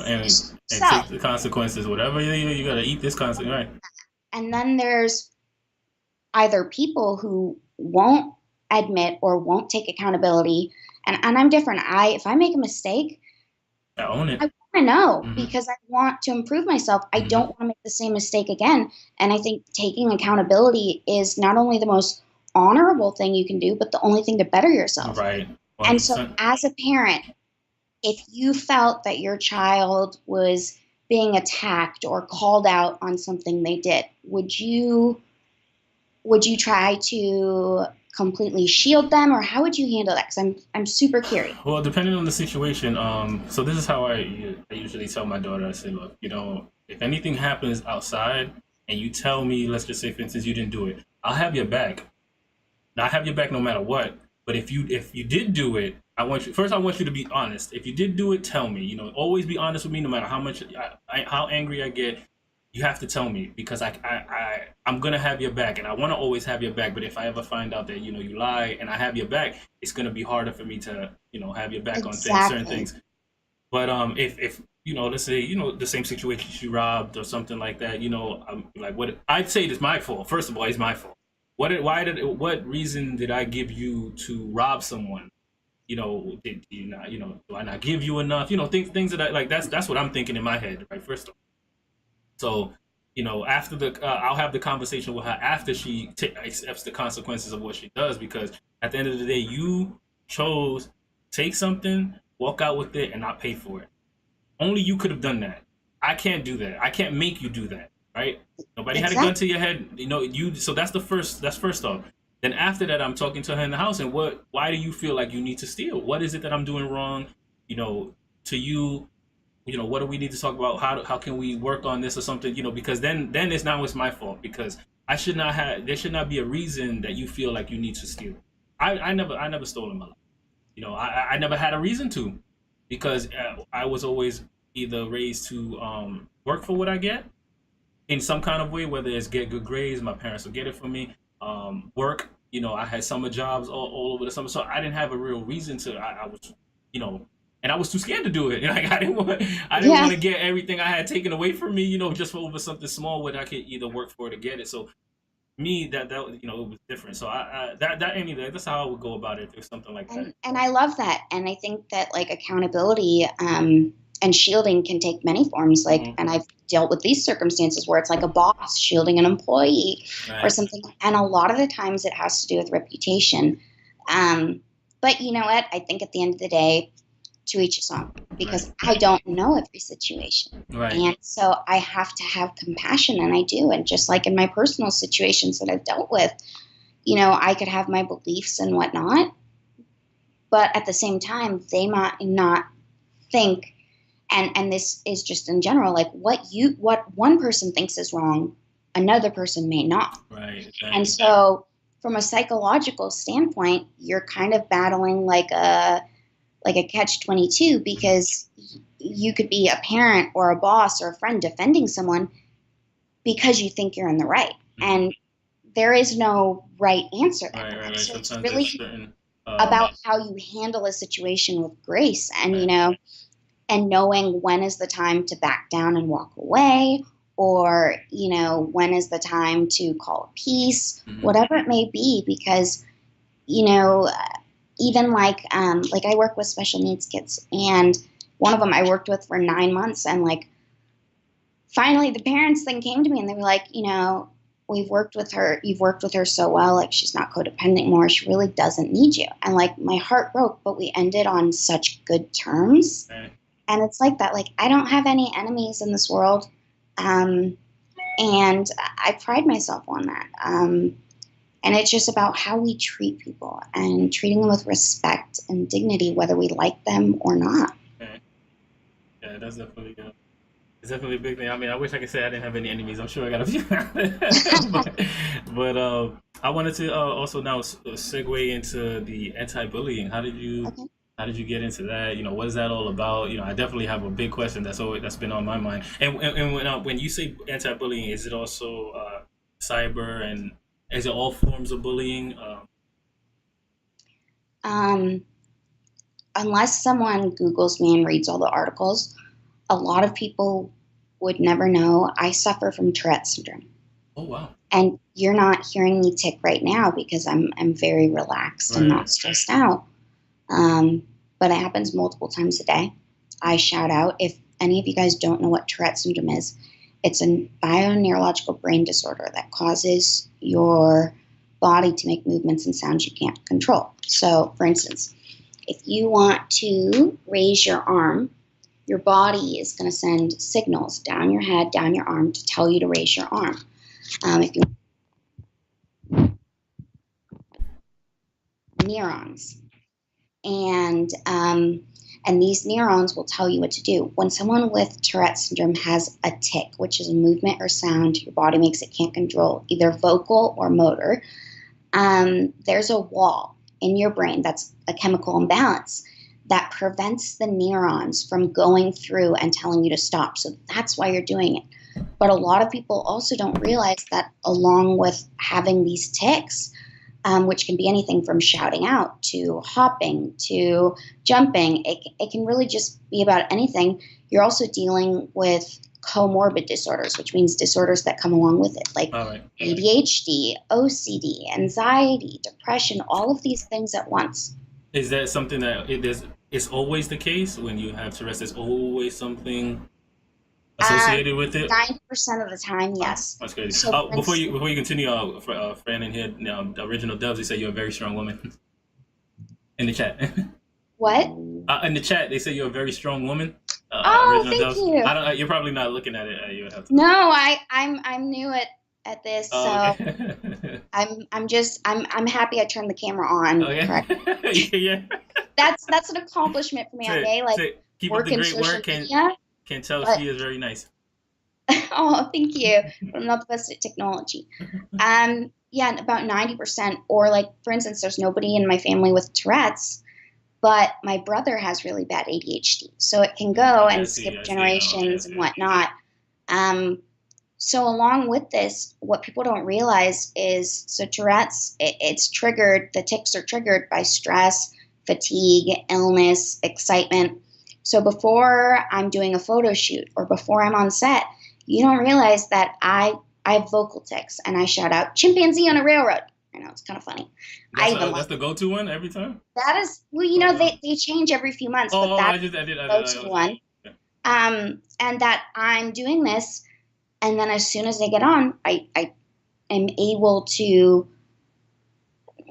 [SPEAKER 2] and take the consequences, whatever you gotta eat this consequence, right?
[SPEAKER 3] And then there's either people who won't admit or won't take accountability, and I'm different. If I make a mistake,
[SPEAKER 2] I own it.
[SPEAKER 3] I want to know, because I want to improve myself. I don't want to make the same mistake again. And I think taking accountability is not only the most honorable thing you can do, but the only thing to better yourself.
[SPEAKER 2] Right.
[SPEAKER 3] 100%. And so as a parent, if you felt that your child was being attacked or called out on something they did, would you try to completely shield them, or how would you handle that? Because I'm super curious.
[SPEAKER 2] Well, depending on the situation, so this is how I usually tell my daughter. I say, look, if anything happens outside and you tell me, let's just say, for instance, you didn't do it, I'll have your back. Now, I have your back no matter what. But if you did do it, I want you to be honest. If you did do it, tell me. Always be honest with me, no matter how much how angry I get. You have to tell me, because I'm gonna have your back, and I want to always have your back. But if I ever find out that you lie and I have your back, it's gonna be harder for me to have your back on certain things. But if let's say the same situation, she robbed or something like that, I'm like, what I'd say it's my fault. First of all, it's my fault. What reason did I give you to rob someone? Did you not? Do I not give you enough? Things that I like. That's what I'm thinking in my head, right? First of all. So after I'll have the conversation with her after she accepts the consequences of what she does, because at the end of the day, you chose take something, walk out with it, and not pay for it. Only you could have done that. I can't do that. I can't make you do that, right? Nobody had a gun to your head. So that's first off. Then after that, I'm talking to her in the house, and why do you feel like you need to steal? What is it that I'm doing wrong? To you, what do we need to talk about? How can we work on this or something? Because then it's my fault, because there should not be a reason that you feel like you need to steal. I never stole in my life. I never had a reason to, because I was always either raised to work for what I get in some kind of way, whether it's get good grades, my parents will get it for me. Work, I had summer jobs all over the summer, so I didn't have a real reason to. I was, and I was too scared to do it. Like I didn't want to get everything I had taken away from me, just for over something small where I could either work for it or get it. So me, that it was different. So that's how I would go about it, if something like that.
[SPEAKER 3] And I love that, and I think that like accountability and shielding can take many forms. Like, and I've dealt with these circumstances where it's like a boss shielding an employee or something, and a lot of the times it has to do with reputation. But you know what? I think at the end of the day, to each his own, because I don't know every situation. And so I have to have compassion, and I do. And just like in my personal situations that I've dealt with, I could have my beliefs and whatnot, but at the same time, they might not think, and this is just in general, like what one person thinks is wrong, another person may not. And so from a psychological standpoint, you're kind of battling like a catch-22, because you could be a parent or a boss or a friend defending someone because you think you're in the right. And there is no right answer. So it's really about how you handle a situation with grace, and, and knowing when is the time to back down and walk away, or, when is the time to call a peace, whatever it may be, because, even like I work with special needs kids, and one of them I worked with for 9 months, and like finally the parents then came to me and they were like, you've worked with her so well, like she's not codependent anymore, she really doesn't need you. And like my heart broke, but we ended on such good terms. And it's like that, like I don't have any enemies in this world, and I pride myself on that. And it's just about how we treat people and treating them with respect and dignity, whether we like them or not.
[SPEAKER 2] Yeah, that's definitely good. It's definitely a big thing. I mean, I wish I could say I didn't have any enemies. I'm sure I got a few. but I wanted to also now segue into the anti-bullying. How did you get into that? What is that all about? I definitely have a big question that's been on my mind. And when you say anti-bullying, is it also cyber, and is it all forms of bullying?
[SPEAKER 3] Unless someone Googles me and reads all the articles, a lot of people would never know I suffer from Tourette syndrome.
[SPEAKER 2] Oh, wow.
[SPEAKER 3] And you're not hearing me tick right now because I'm very relaxed and not stressed out. But it happens multiple times a day. I shout out. If any of you guys don't know what Tourette syndrome is, it's a bioneurological brain disorder that causes your body to make movements and sounds you can't control. So, for instance, if you want to raise your arm, your body is going to send signals down your head, down your arm to tell you to raise your arm. If you neurons, and these neurons will tell you what to do. When someone with Tourette syndrome has a tic, which is a movement or sound your body makes it can't control, either vocal or motor, there's a wall in your brain that's a chemical imbalance that prevents the neurons from going through and telling you to stop. So that's why you're doing it. But a lot of people also don't realize that along with having these tics, which can be anything from shouting out to hopping to jumping, it can really just be about anything. You're also dealing with comorbid disorders, which means disorders that come along with it, like ADHD, OCD, anxiety, depression, all of these things at once.
[SPEAKER 2] Is that something that it's always the case when you have Tourette's? There's always something associated with it?
[SPEAKER 3] 90% of the time, yes.
[SPEAKER 2] That's crazy.
[SPEAKER 3] So
[SPEAKER 2] Before you continue, friend in here, the original Dubs, they say you're a very strong woman in the chat.
[SPEAKER 3] what?
[SPEAKER 2] In the chat, they say you're a very strong woman.
[SPEAKER 3] Oh, thank
[SPEAKER 2] Dubs.
[SPEAKER 3] you.
[SPEAKER 2] I don't. You're probably not looking at it. You would have to.
[SPEAKER 3] No, I'm new at this, so
[SPEAKER 2] Okay.
[SPEAKER 3] I'm happy I turned the camera on.
[SPEAKER 2] Okay.
[SPEAKER 3] Correct.
[SPEAKER 2] Yeah.
[SPEAKER 3] That's an accomplishment for me. Okay, like
[SPEAKER 2] keep up the great work. Can tell she is very nice.
[SPEAKER 3] Oh, thank you. But I'm not the best at technology. Yeah, about 90%. Or like, for instance, there's nobody in my family with Tourette's, but my brother has really bad ADHD, so it can go and skip generations and whatnot. So along with this, what people don't realize is, so Tourette's, it's triggered, the tics are triggered by stress, fatigue, illness, excitement. So before I'm doing a photo shoot or before I'm on set, you don't realize that I have vocal tics and I shout out chimpanzee on a railroad. I know, it's kind of funny.
[SPEAKER 2] That's the go-to one every time?
[SPEAKER 3] That is, well, you know, they change every few months, but that's the go-to one. And that I'm doing this, and then as soon as I get on, I am able to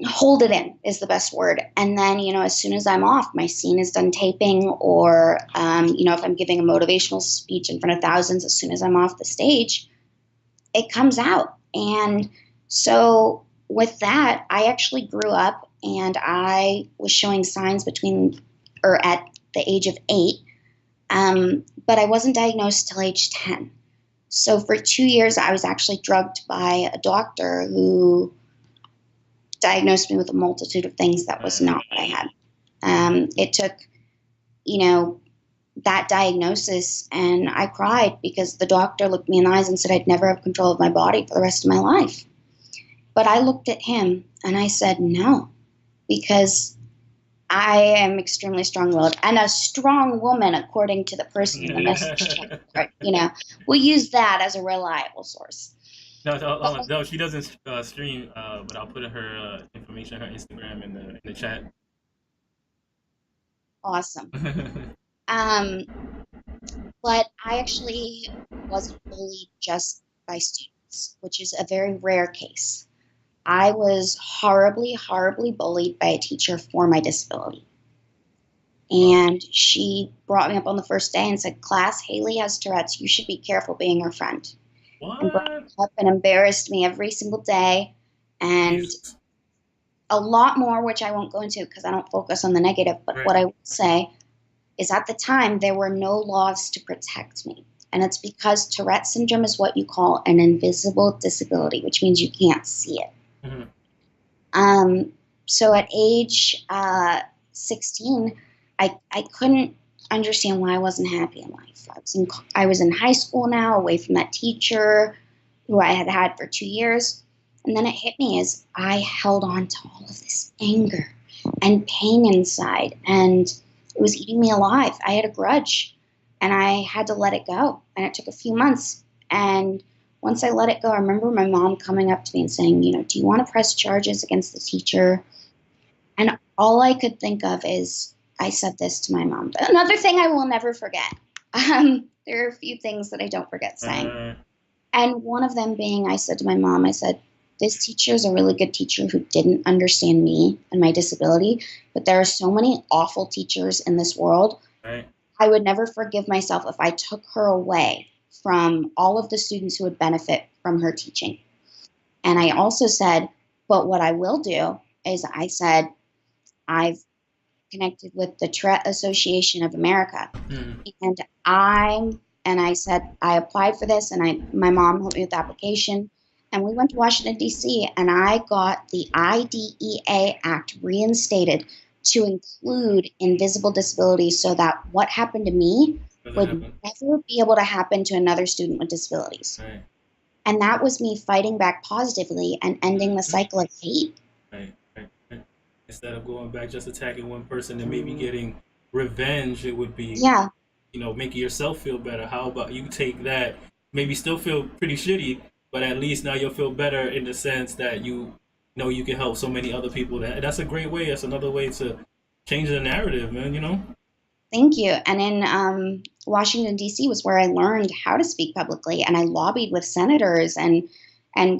[SPEAKER 3] hold it in, is the best word. And then, you know, as soon as I'm off, my scene is done taping, or, you know, if I'm giving a motivational speech in front of thousands, as soon as I'm off the stage, it comes out. And so with that, I actually grew up and I was showing signs at the age of 8, but I wasn't diagnosed till age 10. So for 2 years, I was actually drugged by a doctor who diagnosed me with a multitude of things that was not what I had. It took, you know, that diagnosis, and I cried because the doctor looked me in the eyes and said I'd never have control of my body for the rest of my life. But I looked at him and I said no, because I am extremely strong-willed and a strong woman, according to the person in the message chat. Right? You know, we'll use that as a reliable source.
[SPEAKER 2] No, she doesn't stream, but I'll put her information, her Instagram in the chat.
[SPEAKER 3] Awesome. But I actually wasn't bullied just by students, which is a very rare case. I was horribly, horribly bullied by a teacher for my disability. And she brought me up on the first day and said, "Class, Haley has Tourette's. You should be careful being her friend."
[SPEAKER 2] What?
[SPEAKER 3] And brought me up and embarrassed me every single day. And Jesus. A lot more, which I won't go into because I don't focus on the negative. But right. What I will say is, at the time, there were no laws to protect me. And it's because Tourette syndrome is what you call an invisible disability, which means you can't see it. Mm-hmm. So at age 16, I couldn't understand why I wasn't happy in life. I was in high school now, away from that teacher who I had had for 2 years. And then it hit me as I held on to all of this anger and pain inside, and it was eating me alive. I had a grudge, and I had to let it go. And it took a few months. And once I let it go, I remember my mom coming up to me and saying, you know, "Do you want to press charges against the teacher?" And all I could think of is, I said this to my mom. Another thing I will never forget. There are a few things that I don't forget saying. And one of them being, I said to my mom, I said, "This teacher is a really good teacher who didn't understand me and my disability, but there are so many awful teachers in this world. Right. I would never forgive myself if I took her away from all of the students who would benefit from her teaching." And I also said, but what I will do is, I said, I've connected with the Tourette Association of America. And I said, I applied for this, and my mom helped me with the application. And we went to Washington, D.C., and I got the IDEA Act reinstated to include invisible disabilities, so that what happened to me would never be able to happen to another student with disabilities. Right. And that was me fighting back positively and ending the cycle of hate.
[SPEAKER 2] Right. Instead of going back just attacking one person and maybe getting revenge, it would be, you know, making yourself feel better. How about you take that, maybe still feel pretty shitty, but at least now you'll feel better in the sense that you know you can help so many other people. That's a great way. That's another way to change the narrative, man, you know?
[SPEAKER 3] Thank you. And in Washington, D.C. was where I learned how to speak publicly, and I lobbied with senators and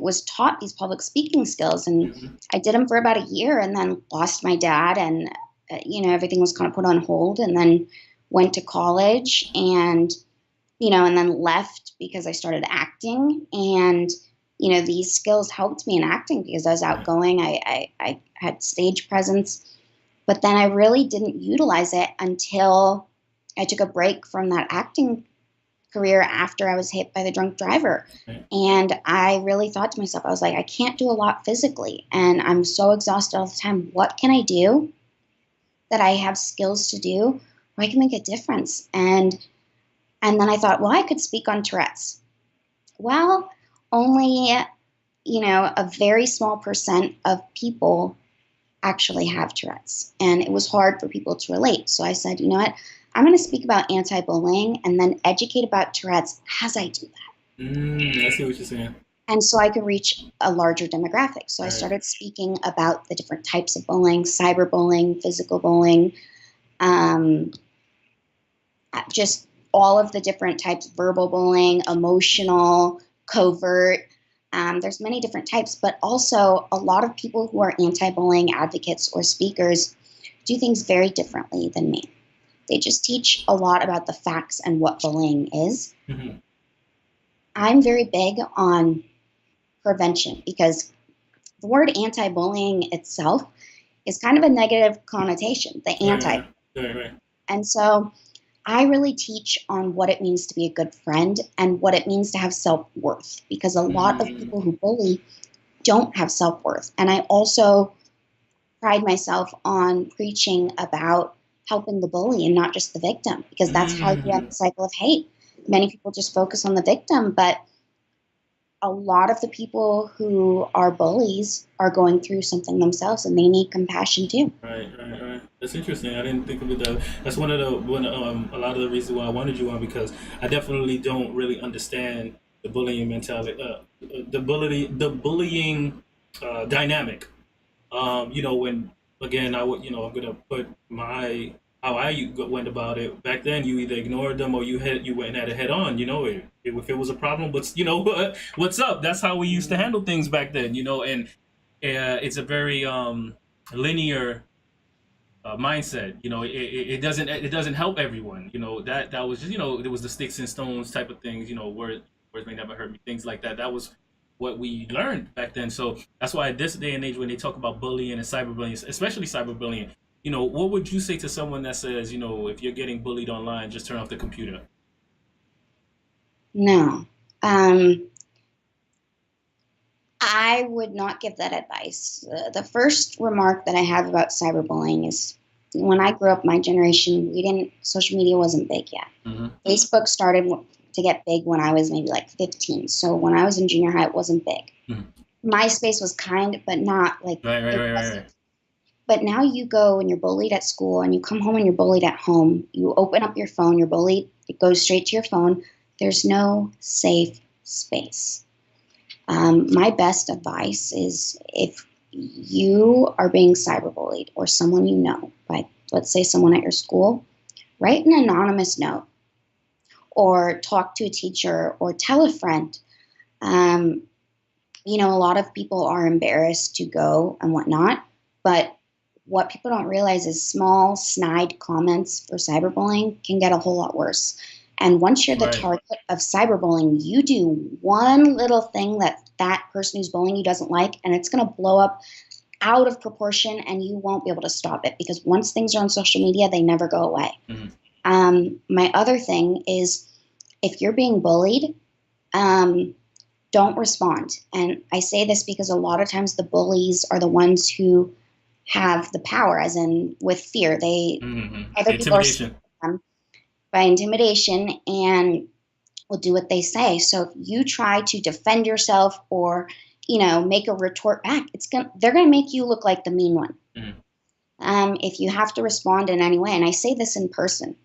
[SPEAKER 3] was taught these public speaking skills. And I did them for about a year and then lost my dad, and everything was kind of put on hold, and then went to college and and then left because I started acting. And these skills helped me in acting because I was outgoing. I had stage presence, but then I really didn't utilize it until I took a break from that acting career after I was hit by the drunk driver. And I really thought to myself, I was like, I can't do a lot physically, and I'm so exhausted all the time. What can I do that I have skills to do where I can make a difference? And then I thought, well, I could speak on Tourette's. Well, only, a very small % of people actually have Tourette's. And it was hard for people to relate. So I said, you know what? I'm going to speak about anti-bullying and then educate about Tourette's as I do that.
[SPEAKER 2] I see what you're saying.
[SPEAKER 3] And so I could reach a larger demographic. So I started speaking about the different types of bullying, cyberbullying, physical bullying, just all of the different types, verbal bullying, emotional, covert. There's many different types, but also a lot of people who are anti-bullying advocates or speakers do things very differently than me. They just teach a lot about the facts and what bullying is. Mm-hmm. I'm very big on prevention because the word anti-bullying itself is kind of a negative connotation, the anti.
[SPEAKER 2] Right.
[SPEAKER 3] And so I really teach on what it means to be a good friend and what it means to have self-worth, because a lot of people who bully don't have self-worth. And I also pride myself on preaching about helping the bully and not just the victim, because that's how you end the cycle of hate. Many people just focus on the victim, but a lot of the people who are bullies are going through something themselves, and they need compassion too.
[SPEAKER 2] Right. That's interesting. I didn't think of it that way. That's one of a lot of the reasons why I wanted you on, because I definitely don't really understand the bullying mentality, the bullying dynamic. When again, I'm gonna put how I went about it. Back then, you either ignored them or you went and had it head on. If it was a problem, but what's up? That's how we used to handle things back then. And it's a very linear mindset. It doesn't help everyone. That was just there was the sticks and stones type of things. Words may never hurt me. Things like that. That was what we learned back then. So that's why at this day and age, when they talk about bullying and cyberbullying, especially cyberbullying, what would you say to someone that says, if you're getting bullied online, just turn off the computer?
[SPEAKER 3] No. I would not give that advice. The first remark that I have about cyberbullying is when I grew up, my generation, social media wasn't big yet. Mm-hmm. Facebook started to get big when I was maybe like 15. So when I was in junior high, it wasn't big. Mm-hmm. MySpace was kind, but not like. Right. But now you go and you're bullied at school, and you come home and you're bullied at home. You open up your phone, you're bullied. It goes straight to your phone. There's no safe space. My best advice is if you are being cyberbullied or someone you know, by let's say someone at your school, write an anonymous note or talk to a teacher or tell a friend. A lot of people are embarrassed to go and whatnot, but what people don't realize is small, snide comments for cyberbullying can get a whole lot worse. And once you're the target of cyberbullying, you do one little thing that person who's bullying you doesn't like, and it's going to blow up out of proportion, and you won't be able to stop it, because once things are on social media, they never go away. Mm-hmm. My other thing is, if you're being bullied, don't respond. And I say this because a lot of times the bullies are the ones who have the power, as in with fear. Other people are by intimidation and will do what they say. So if you try to defend yourself or make a retort back, they're gonna make you look like the mean one. Mm-hmm. If you have to respond in any way, and I say this in person,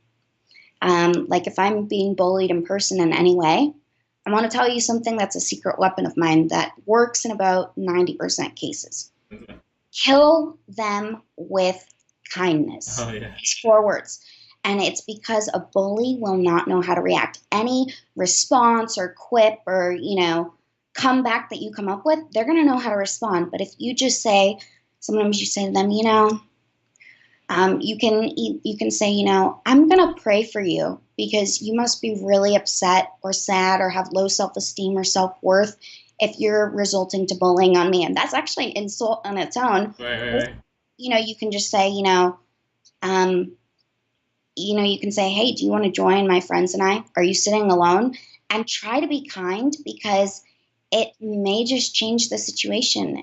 [SPEAKER 3] like if I'm being bullied in person in any way, I want to tell you something that's a secret weapon of mine that works in about 90% cases. Mm-hmm. Kill them with kindness. Oh, yeah. These 4 words. And it's because a bully will not know how to react. Any response or quip or, comeback that you come up with, they're going to know how to respond. But if you just say, sometimes you say to them, you can say, I'm going to pray for you because you must be really upset or sad or have low self-esteem or self-worth if you're resulting to bullying on me. And that's actually an insult on its own.
[SPEAKER 2] Right.
[SPEAKER 3] You can just say, you can say, hey, do you want to join my friends and I? Are you sitting alone? And try to be kind because it may just change the situation.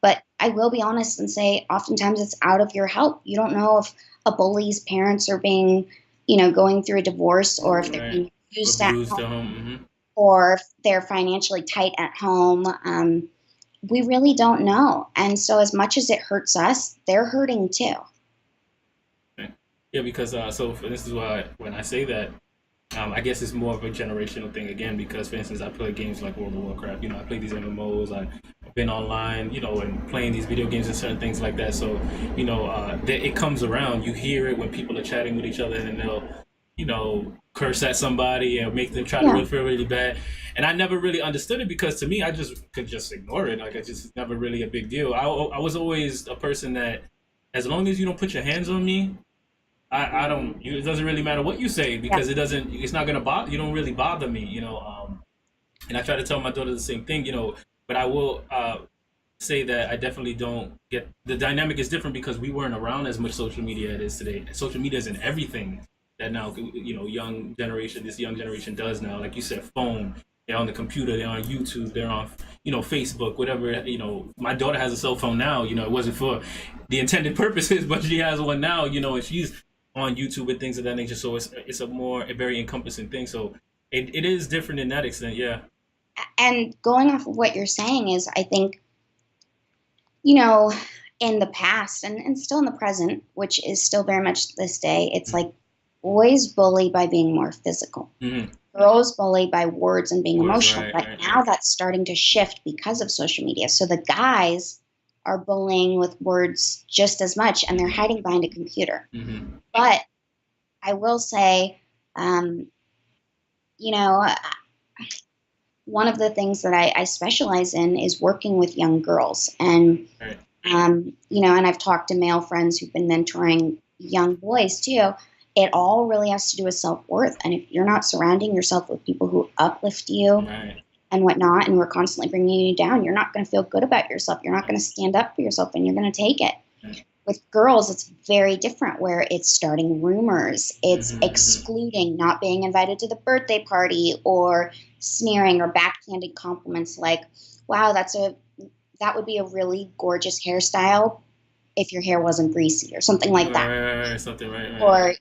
[SPEAKER 3] But I will be honest and say, oftentimes it's out of your help. You don't know if a bully's parents are being, going through a divorce, or if they're being abused at home, or if they're financially tight at home. We really don't know. And so as much as it hurts us, they're hurting too.
[SPEAKER 2] Yeah, because this is why when I say that, I guess it's more of a generational thing again. Because, for instance, I play games like World of Warcraft. I play these MMOs. I've been online, and playing these video games and certain things like that. So, it comes around. You hear it when people are chatting with each other, and they'll, curse at somebody and make them try to feel really bad. And I never really understood it because to me, I just could just ignore it. Like, it's just never really a big deal. I was always a person that, as long as you don't put your hands on me, I don't. It doesn't really matter what you say because it's not gonna bother. You don't really bother me, And I try to tell my daughter the same thing, But I will say that I definitely don't get the dynamic is different because we weren't around as much social media as it is today. Social media is in everything that now this young generation does now. Like you said, phone. They're on the computer. They're on YouTube. They're on Facebook. Whatever. My daughter has a cell phone now. It wasn't for the intended purposes, but she has one now. And she's on YouTube and things of that nature. So it's a very encompassing thing. So it is different in that extent, yeah.
[SPEAKER 3] And going off of what you're saying is, I think, in the past and still in the present, which is still very much this day, it's like boys bully by being more physical.
[SPEAKER 2] Mm-hmm.
[SPEAKER 3] Girls bully by words and being emotional.
[SPEAKER 2] Right.
[SPEAKER 3] Now that's starting to shift because of social media. So the guys are bullying with words just as much, and they're hiding behind a computer.
[SPEAKER 2] Mm-hmm.
[SPEAKER 3] But I will say, one of the things that I specialize in is working with young girls. And, and I've talked to male friends who've been mentoring young boys too. It all really has to do with self-worth. And if you're not surrounding yourself with people who uplift you and whatnot, and we're constantly bringing you down, you're not going to feel good about yourself. You're not going to stand up for yourself, and you're going to take it. With girls, it's very different, where it's starting rumors, it's excluding, not being invited to the birthday party, or sneering or backhanded compliments like, wow, that would be a really gorgeous hairstyle if your hair wasn't greasy, or something like that.
[SPEAKER 2] Right, something right.
[SPEAKER 3] Or,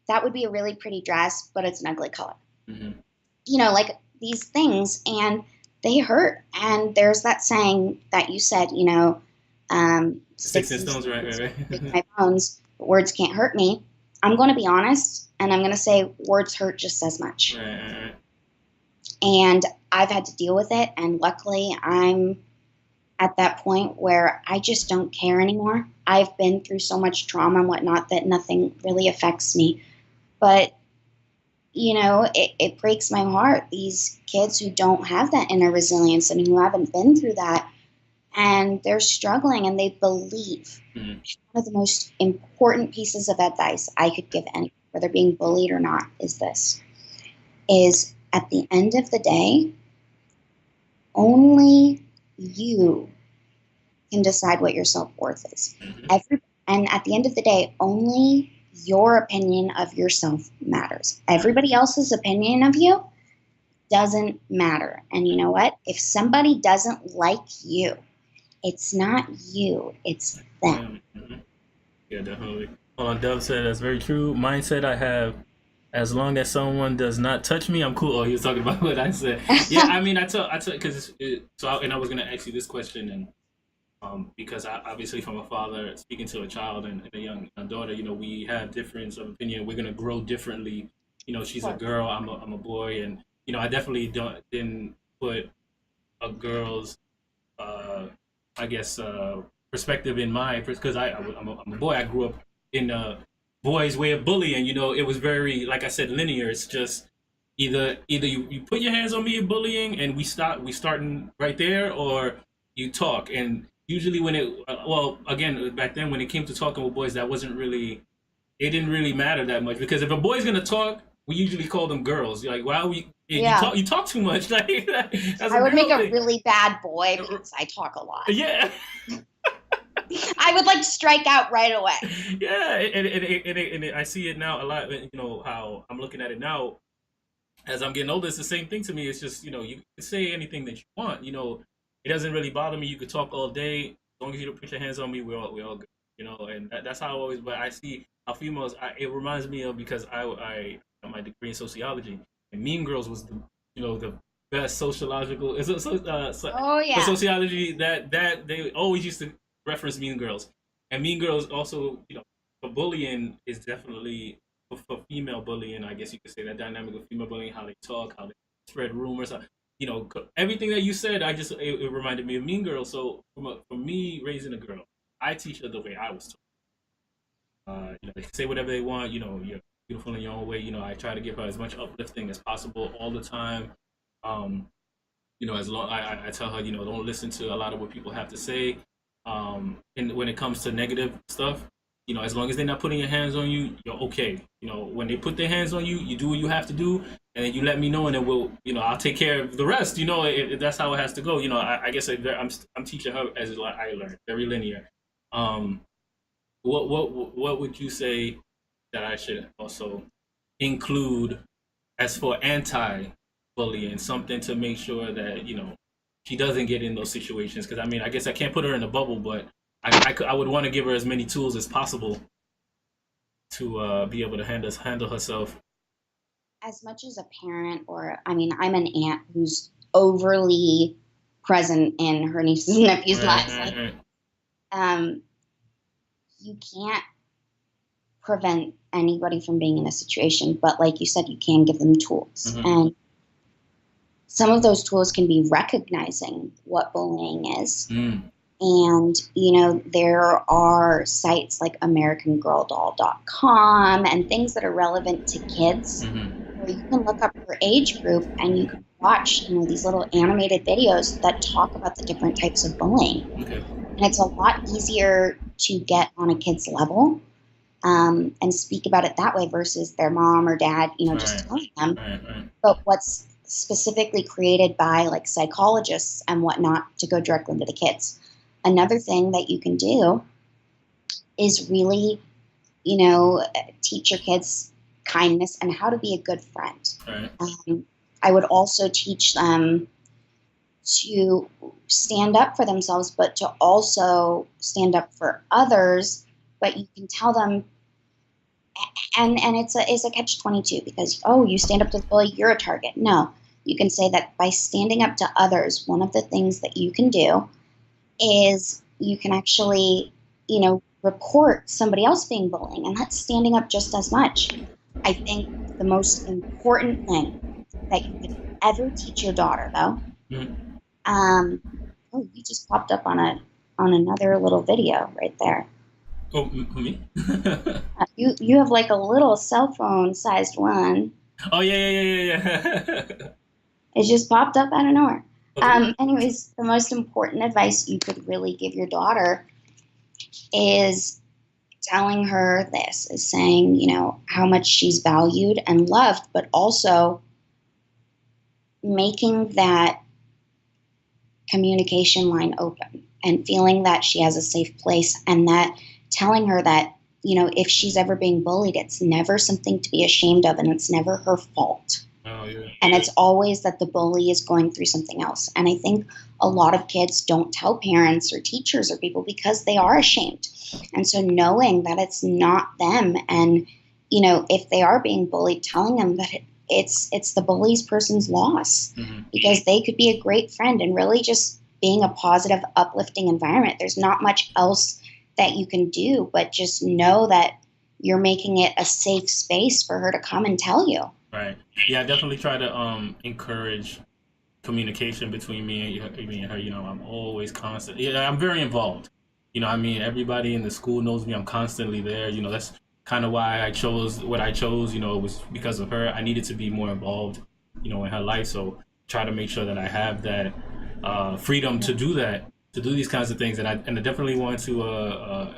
[SPEAKER 3] that would be a really pretty dress, but it's an ugly color. Like these things, and they hurt. And there's that saying that you said, sticks and stones, right. My bones, but words can't hurt me. I'm going to be honest, and I'm going to say words hurt just as much.
[SPEAKER 2] Right.
[SPEAKER 3] And I've had to deal with it, and luckily I'm at that point where I just don't care anymore. I've been through so much trauma and whatnot that nothing really affects me. But, it breaks my heart. These kids who don't have that inner resilience and who haven't been through that, and they're struggling, and they believe. One of the most important pieces of advice I could give anyone, whether being bullied or not, is this. Is at the end of the day, only you can decide what your self-worth is. And at the end of the day, only your opinion of yourself matters. Everybody else's opinion of you doesn't matter. And you know what? If somebody doesn't like you, it's not you, it's them.
[SPEAKER 2] Yeah, definitely. Dove said that's very true. Mindset I have, as long as someone does not touch me, I'm cool. Oh, he was talking about what I said. Yeah, I mean, I tell, because and I was gonna ask you this question, and because I, obviously from a father speaking to a child and a young daughter, we have difference of opinion. We're gonna grow differently. She's a girl, I'm a boy, and I definitely didn't put a girl's perspective in my, because I'm a boy. I grew up in a boys' way of bullying. You know, it was very, like I said, linear. It's just either you put your hands on me, you're bullying, and we starting right there, or you talk. And usually when it, well, again, back then when it came to talking with boys, that wasn't really, it didn't really matter that much, because if a boy's gonna talk, we usually call them girls. You're like, wow,
[SPEAKER 3] Yeah.
[SPEAKER 2] you talk too much. Like, that's
[SPEAKER 3] I would make a
[SPEAKER 2] thing.
[SPEAKER 3] really bad boy because I talk a lot.
[SPEAKER 2] Yeah.
[SPEAKER 3] I would like strike out right away.
[SPEAKER 2] Yeah, and I see it now a lot. You know how I'm looking at it now as I'm getting older. It's the same thing to me. It's just, you know, you can say anything that you want. You know, it doesn't really bother me. You could talk all day, as long as you don't put your hands on me. We're all good. You know, and that's how I always. But I see how females. It reminds me of, because I got my degree in sociology, and Mean Girls was the best sociological.
[SPEAKER 3] Oh yeah.
[SPEAKER 2] For sociology, that they always used to reference Mean Girls, and Mean Girls also, you know, for bullying is definitely for female bullying. I guess you could say that dynamic of female bullying, how they talk, how they spread rumors, you know, everything that you said. It reminded me of Mean Girls. So from me raising a girl, I teach her the way I was taught. You know, they can say whatever they want. You know, you're beautiful in your own way. You know, I try to give her as much uplifting as possible all the time. You know, as long I tell her, you know, don't listen to a lot of what people have to say. And when it comes to negative stuff, you know, as long as they're not putting your hands on you, you're okay. You know, when they put their hands on you, you do what you have to do, and then you let me know, and then I'll take care of the rest. You know, that's how it has to go. You know, I guess I'm teaching her as I learned, very linear. What would you say that I should also include as for anti-bullying, something to make sure that, you know, she doesn't get in those situations? Because I mean, I guess I can't put her in a bubble, but I would want to give her as many tools as possible to be able to handle herself.
[SPEAKER 3] As much as a parent, or I mean, I'm an aunt who's overly present in her nieces and nephews' lives. Right. You can't prevent anybody from being in a situation, but like you said, you can give them tools. Mm-hmm. And some of those tools can be recognizing what bullying is. Mm. And, you know, there are sites like AmericanGirlDoll.com and things that are relevant to kids, mm-hmm. where you can look up your age group and you can watch, you know, these little animated videos that talk about the different types of bullying. Okay. And it's a lot easier to get on a kid's level and speak about it that way versus their mom or dad, you know, right. just telling them. Right. But what's specifically created by like psychologists and whatnot to go directly into the kids. Another thing that you can do is really, you know, teach your kids kindness and how to be a good friend. Right. I would also teach them to stand up for themselves, but to also stand up for others. But you can tell them, and it's a catch-22, because, oh, you stand up to the bully, you're a target. No, you can say that by standing up to others, one of the things that you can do is you can actually, you know, report somebody else being bullying, and that's standing up just as much. I think the most important thing that you could ever teach your daughter, though, oh, you just popped up on another little video right there.
[SPEAKER 2] Oh, me?
[SPEAKER 3] You have like a little cell phone sized one.
[SPEAKER 2] Oh yeah.
[SPEAKER 3] It just popped up out of nowhere. Okay. Anyways, the most important advice you could really give your daughter is telling her this, is saying, you know, how much she's valued and loved, but also making that communication line open and feeling that she has a safe place, and that telling her that, you know, if she's ever being bullied, it's never something to be ashamed of, and it's never her fault. Oh, yeah. And it's always that the bully is going through something else. And I think a lot of kids don't tell parents or teachers or people because they are ashamed. And so knowing that it's not them, and, you know, if they are being bullied, telling them that it's the bully's person's loss, mm-hmm. because they could be a great friend, and really just being a positive, uplifting environment. There's not much else that you can do, but just know that you're making it a safe space for her to come and tell you.
[SPEAKER 2] Right. Yeah, I definitely try to encourage communication between me and her. You know, I'm always constant. Yeah, I'm very involved. You know, I mean, everybody in the school knows me. I'm constantly there. You know, that's kind of why I chose what I chose. You know, it was because of her. I needed to be more involved, you know, in her life. So try to make sure that I have that freedom to do that, to do these kinds of things. And I definitely want to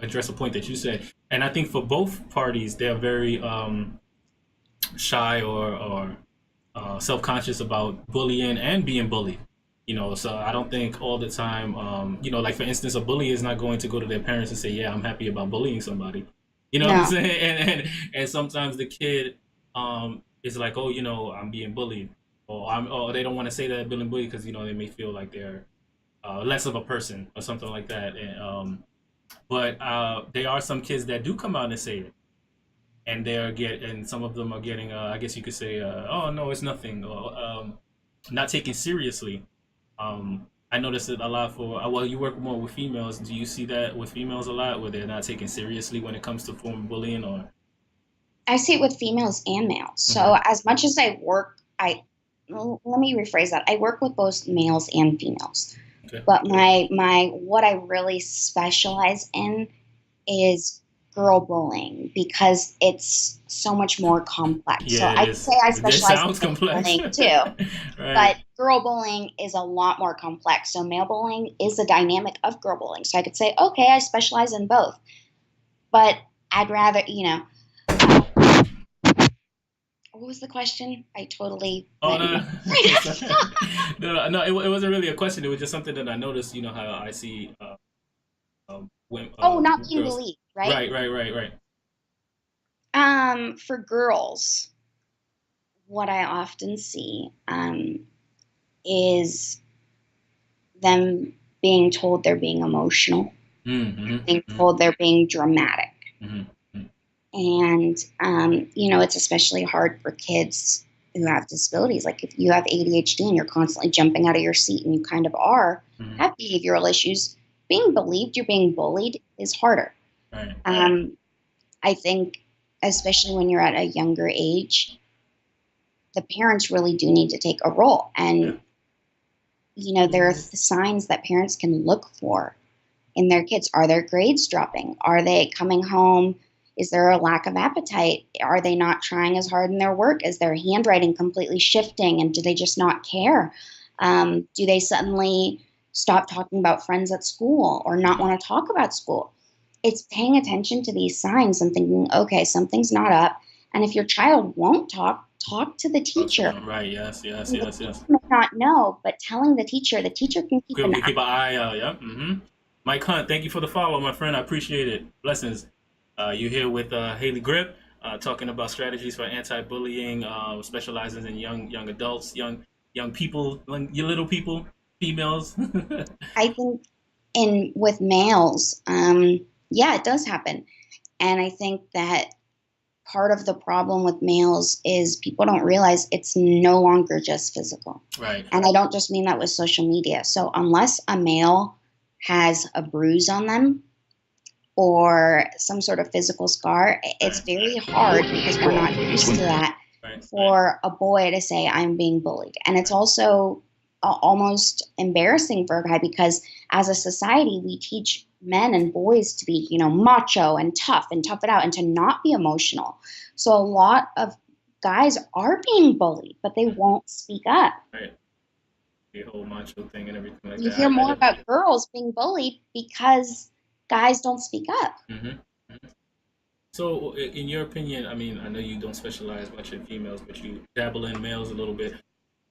[SPEAKER 2] address a point that you said. And I think for both parties, they're very shy or self-conscious about bullying and being bullied. You know, so I don't think all the time, you know, like for instance, a bully is not going to go to their parents and say, yeah, I'm happy about bullying somebody. You know what I'm
[SPEAKER 3] No.
[SPEAKER 2] saying? And sometimes the kid is like, oh, you know, I'm being bullied, or they don't want to say that they're being bullied because you know they may feel like they're less of a person or something like that. And but there are some kids that do come out and say it, and and some of them are getting, I guess you could say, oh no, it's nothing, or not taken seriously. I noticed it a lot for, well, you work more with females. Do you see that with females a lot, where they're not taken seriously when it comes to form bullying? Or
[SPEAKER 3] I see it with females and males.
[SPEAKER 2] Mhm.
[SPEAKER 3] So as much as I work, let me rephrase that. I work with both males and females.
[SPEAKER 2] Okay.
[SPEAKER 3] But my what I really specialize in is girl bullying because it's so much more complex. So
[SPEAKER 2] Yeah, it
[SPEAKER 3] I could
[SPEAKER 2] is.
[SPEAKER 3] say I
[SPEAKER 2] This
[SPEAKER 3] specialize in
[SPEAKER 2] sounds
[SPEAKER 3] male
[SPEAKER 2] complex.
[SPEAKER 3] bullying too,
[SPEAKER 2] Right.
[SPEAKER 3] but girl bullying is a lot more complex. So male bullying is the dynamic of girl bullying. So I could say, okay, I specialize in both, but I'd rather, what was the question? I totally
[SPEAKER 2] Oh
[SPEAKER 3] went
[SPEAKER 2] no,
[SPEAKER 3] right
[SPEAKER 2] no,
[SPEAKER 3] after that.
[SPEAKER 2] no, it wasn't really a question. It was just something that I noticed. You know how I see when
[SPEAKER 3] Oh, not being
[SPEAKER 2] girls.
[SPEAKER 3] believed, right?
[SPEAKER 2] Right.
[SPEAKER 3] For girls, what I often see is them being told they're being emotional, being
[SPEAKER 2] Mm-hmm.
[SPEAKER 3] told they're being dramatic.
[SPEAKER 2] Mm-hmm.
[SPEAKER 3] And, it's especially hard for kids who have disabilities. Like if you have ADHD and you're constantly jumping out of your seat and you kind of
[SPEAKER 2] Mm-hmm.
[SPEAKER 3] have behavioral issues, being believed you're being bullied is harder.
[SPEAKER 2] Right.
[SPEAKER 3] I think, especially when you're at a younger age, the parents really do need to take a role.
[SPEAKER 2] Yeah.
[SPEAKER 3] And, there are signs that parents can look for in their kids. Are their grades dropping? Are they coming home? Is there a lack of appetite? Are they not trying as hard in their work? Is their handwriting completely shifting? And do they just not care? Do they suddenly stop talking about friends at school or not want to talk about school? It's paying attention to these signs and thinking, okay, something's not up. And if your child won't talk to the
[SPEAKER 2] Talk to
[SPEAKER 3] teacher.
[SPEAKER 2] them. Right. Yes.
[SPEAKER 3] The teacher may not know, but telling the teacher can keep an
[SPEAKER 2] We
[SPEAKER 3] eye.
[SPEAKER 2] keep an eye out. Yep. Mm-hmm. Mike Hunt, thank you for the follow, my friend. I appreciate it. Blessings. You're here with Haley Gripp, talking about strategies for anti-bullying, specializing in young adults, young people, your little people, females.
[SPEAKER 3] I think in with males, yeah, it does happen. And I think that part of the problem with males is people don't realize it's no longer just physical.
[SPEAKER 2] Right.
[SPEAKER 3] And I don't just mean that with social media. So unless a male has a bruise on them or some sort of physical scar, it's very hard because we're not used to that
[SPEAKER 2] Right.
[SPEAKER 3] for a boy to say, I'm being bullied. And it's also almost embarrassing for a guy because as a society, we teach men and boys to be, macho and tough and tough it out and to not be emotional. So a lot of guys are being bullied, but they won't speak up.
[SPEAKER 2] Right. The whole macho thing and everything like
[SPEAKER 3] You
[SPEAKER 2] that.
[SPEAKER 3] hear more about girls being bullied because guys don't speak up.
[SPEAKER 2] Mm-hmm. So, in your opinion, I mean, I know you don't specialize much in females, but you dabble in males a little bit.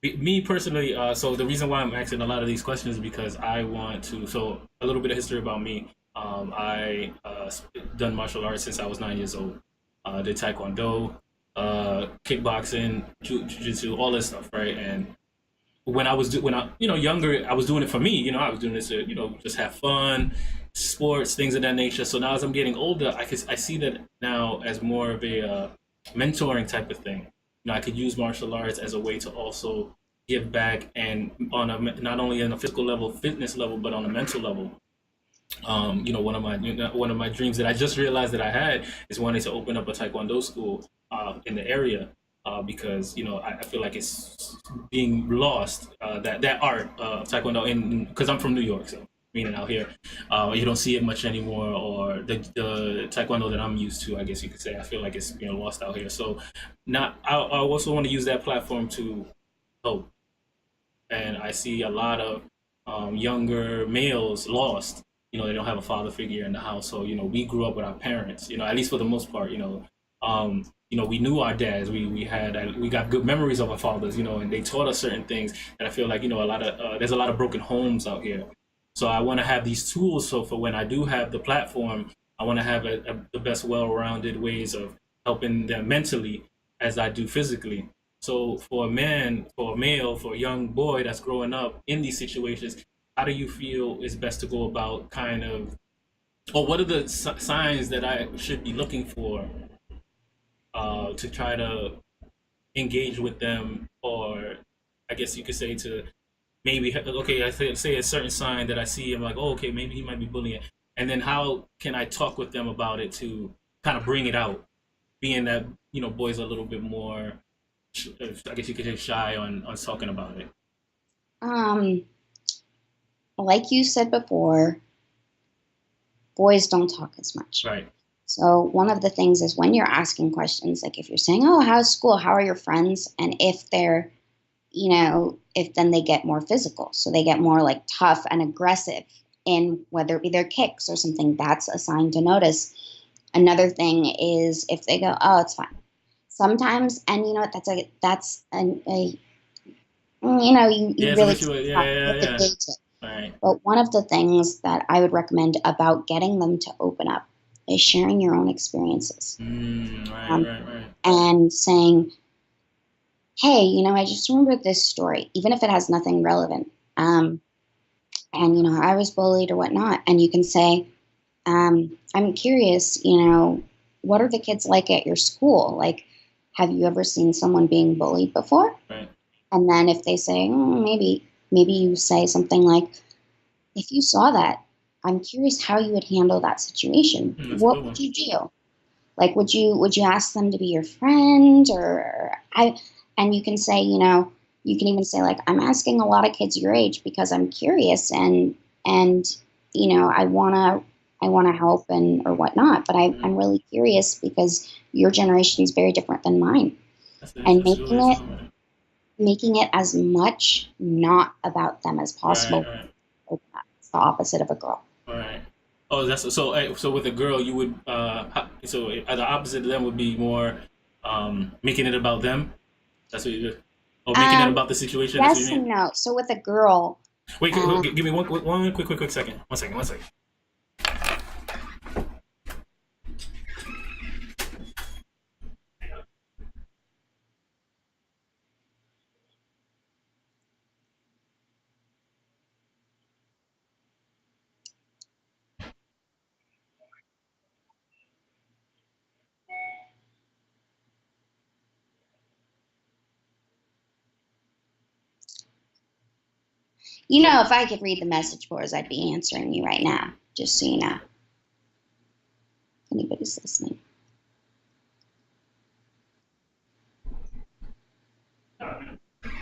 [SPEAKER 2] Me personally, so the reason why I'm asking a lot of these questions is because I want to. So, a little bit of history about me. I done martial arts since I was 9 years old. Did taekwondo, kickboxing, jiu-jitsu, all this stuff, right? And when I younger, I was doing it for me. I was doing this to just have fun, sports, things of that nature. So now as I'm getting older, I see that now as more of a mentoring type of thing. I could use martial arts as a way to also give back, and on a not only on a physical level, fitness level, but on a mental level. One of my dreams that I just realized that I had is wanting to open up a taekwondo school in the area, because I feel like it's being lost, that art of taekwondo, because I'm from New York, so meaning out here. You don't see it much anymore, or the taekwondo that I'm used to, I guess you could say. I feel like it's lost out here. So, I also want to use that platform to help, and I see a lot of younger males lost. They don't have a father figure in the house. So we grew up with our parents. At least for the most part. We knew our dads. We got good memories of our fathers. And they taught us certain things. And I feel like a lot of there's a lot of broken homes out here. So I want to have these tools. So for when I do have the platform, I want to have the best well-rounded ways of helping them mentally as I do physically. So for a man, for a male, for a young boy that's growing up in these situations, how do you feel is best to go about kind of, or what are the signs that I should be looking for to try to engage with them, or I guess you could say to maybe, okay, I say a certain sign that I see, I'm like, oh, okay, maybe he might be bullying, and then how can I talk with them about it to kind of bring it out, being that boys are a little bit more, I guess you could say, shy on talking about it.
[SPEAKER 3] Um, like you said before, boys don't talk as much.
[SPEAKER 2] Right.
[SPEAKER 3] So one of the things is when you're asking questions, like if you're saying, "Oh, how's school? How are your friends?" and if they're, if then they get more physical, so they get more like tough and aggressive in whether it be their kicks or something, that's a sign to notice. Another thing is if they go, "Oh, it's fine." Sometimes, and you know what, you
[SPEAKER 2] Yeah, it's an
[SPEAKER 3] really
[SPEAKER 2] issue. Yeah,
[SPEAKER 3] have
[SPEAKER 2] yeah,
[SPEAKER 3] to
[SPEAKER 2] yeah.
[SPEAKER 3] gauge it.
[SPEAKER 2] Right.
[SPEAKER 3] But one of the things that I would recommend about getting them to open up is sharing your own experiences,
[SPEAKER 2] Right, right, right.
[SPEAKER 3] and saying, "Hey, I just remembered this story, even if it has nothing relevant. And I was bullied or whatnot." And you can say, "I'm curious. What are the kids like at your school? Like, have you ever seen someone being bullied before?"
[SPEAKER 2] Right.
[SPEAKER 3] And then if they say, maybe you say something like, "If you saw that, I'm curious how you would handle that situation.
[SPEAKER 2] That's a
[SPEAKER 3] What
[SPEAKER 2] good
[SPEAKER 3] would
[SPEAKER 2] one.
[SPEAKER 3] you do? Like, would you ask them to be your friend, or I?" And you can say, you can even say like, "I'm asking a lot of kids your age because I'm curious, and I wanna help and or whatnot, but I'm really curious because your generation is very different than mine." And
[SPEAKER 2] That's a good way to tell them.
[SPEAKER 3] making it as much not about them as
[SPEAKER 2] Right,
[SPEAKER 3] possible.
[SPEAKER 2] right,
[SPEAKER 3] It's the opposite of a girl.
[SPEAKER 2] right. Oh, that's so. So with a girl, you would so the opposite of them would be more making it about them. That's what you do, or making it
[SPEAKER 3] Um,
[SPEAKER 2] about the situation. That's what you
[SPEAKER 3] yes
[SPEAKER 2] mean.
[SPEAKER 3] and no. So with a girl,
[SPEAKER 2] Wait,
[SPEAKER 3] um,
[SPEAKER 2] give me one quick second. One second. One second.
[SPEAKER 3] if I could read the message boards, I'd be answering you right now, just so you know. If anybody's listening.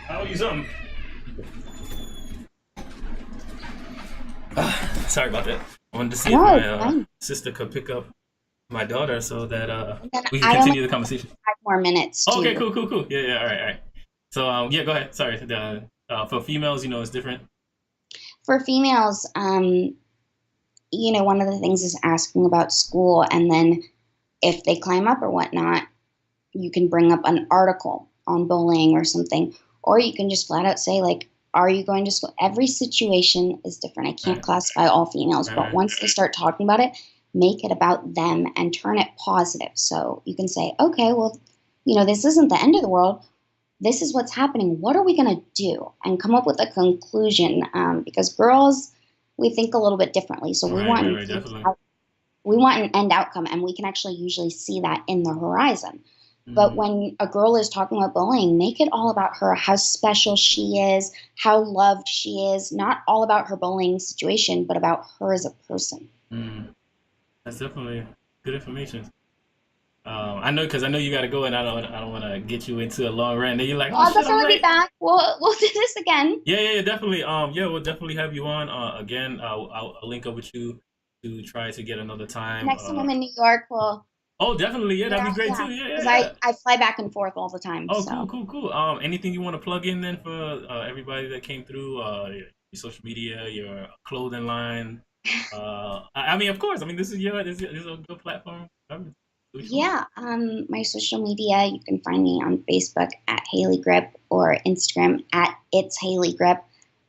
[SPEAKER 2] I'll use something. Sorry about that. I wanted to see if
[SPEAKER 3] No,
[SPEAKER 2] my
[SPEAKER 3] it's fine.
[SPEAKER 2] sister could pick up my daughter so that
[SPEAKER 3] And then
[SPEAKER 2] we can
[SPEAKER 3] I only
[SPEAKER 2] continue the conversation.
[SPEAKER 3] have 5 more minutes
[SPEAKER 2] Oh, okay,
[SPEAKER 3] to.
[SPEAKER 2] cool. Yeah, all right, all right. So, yeah, go ahead. Sorry. For females, it's different.
[SPEAKER 3] For females, one of the things is asking about school, and then if they climb up or whatnot, you can bring up an article on bullying or something, or you can just flat out say like, "Are you going to school?" Every situation is different. I can't
[SPEAKER 2] Right,
[SPEAKER 3] classify all females,
[SPEAKER 2] right,
[SPEAKER 3] but
[SPEAKER 2] right.
[SPEAKER 3] once they start talking about it, make it about them and turn it positive. So you can say, "Okay, well, this isn't the end of the world. This is what's happening. What are we going to do?" And come up with a conclusion, because girls, we think a little bit differently. So we
[SPEAKER 2] Right,
[SPEAKER 3] want
[SPEAKER 2] right,
[SPEAKER 3] an
[SPEAKER 2] right,
[SPEAKER 3] end
[SPEAKER 2] definitely.
[SPEAKER 3] out- we want an end outcome, and we can actually usually see that in the horizon. But
[SPEAKER 2] Mm,
[SPEAKER 3] when a girl is talking about bullying, make it all about her, how special she is, how loved she is, not all about her bullying situation, but about her as a person.
[SPEAKER 2] mm. That's definitely good information. I know because I know you got to go, and I don't want to get you into a long rant. Then you're like,
[SPEAKER 3] Well,
[SPEAKER 2] oh
[SPEAKER 3] I'll
[SPEAKER 2] shit, I'm
[SPEAKER 3] definitely be
[SPEAKER 2] late.
[SPEAKER 3] back. We'll do this again.
[SPEAKER 2] Yeah, definitely. Yeah, we'll definitely have you on. Again, I'll link up with you to try to get another time.
[SPEAKER 3] Next time I'm in New York, we'll.
[SPEAKER 2] Oh, definitely. Yeah, that'd be great
[SPEAKER 3] Yeah,
[SPEAKER 2] too. Yeah.
[SPEAKER 3] because I fly back and forth all the time.
[SPEAKER 2] Oh,
[SPEAKER 3] So
[SPEAKER 2] cool. Anything you want to plug in then for everybody that came through? Your social media, your clothing line. I mean, of course. I mean, this is a good platform.
[SPEAKER 3] yeah, my social media, you can find me on Facebook at Haley Gripp or Instagram at It's Haley Gripp.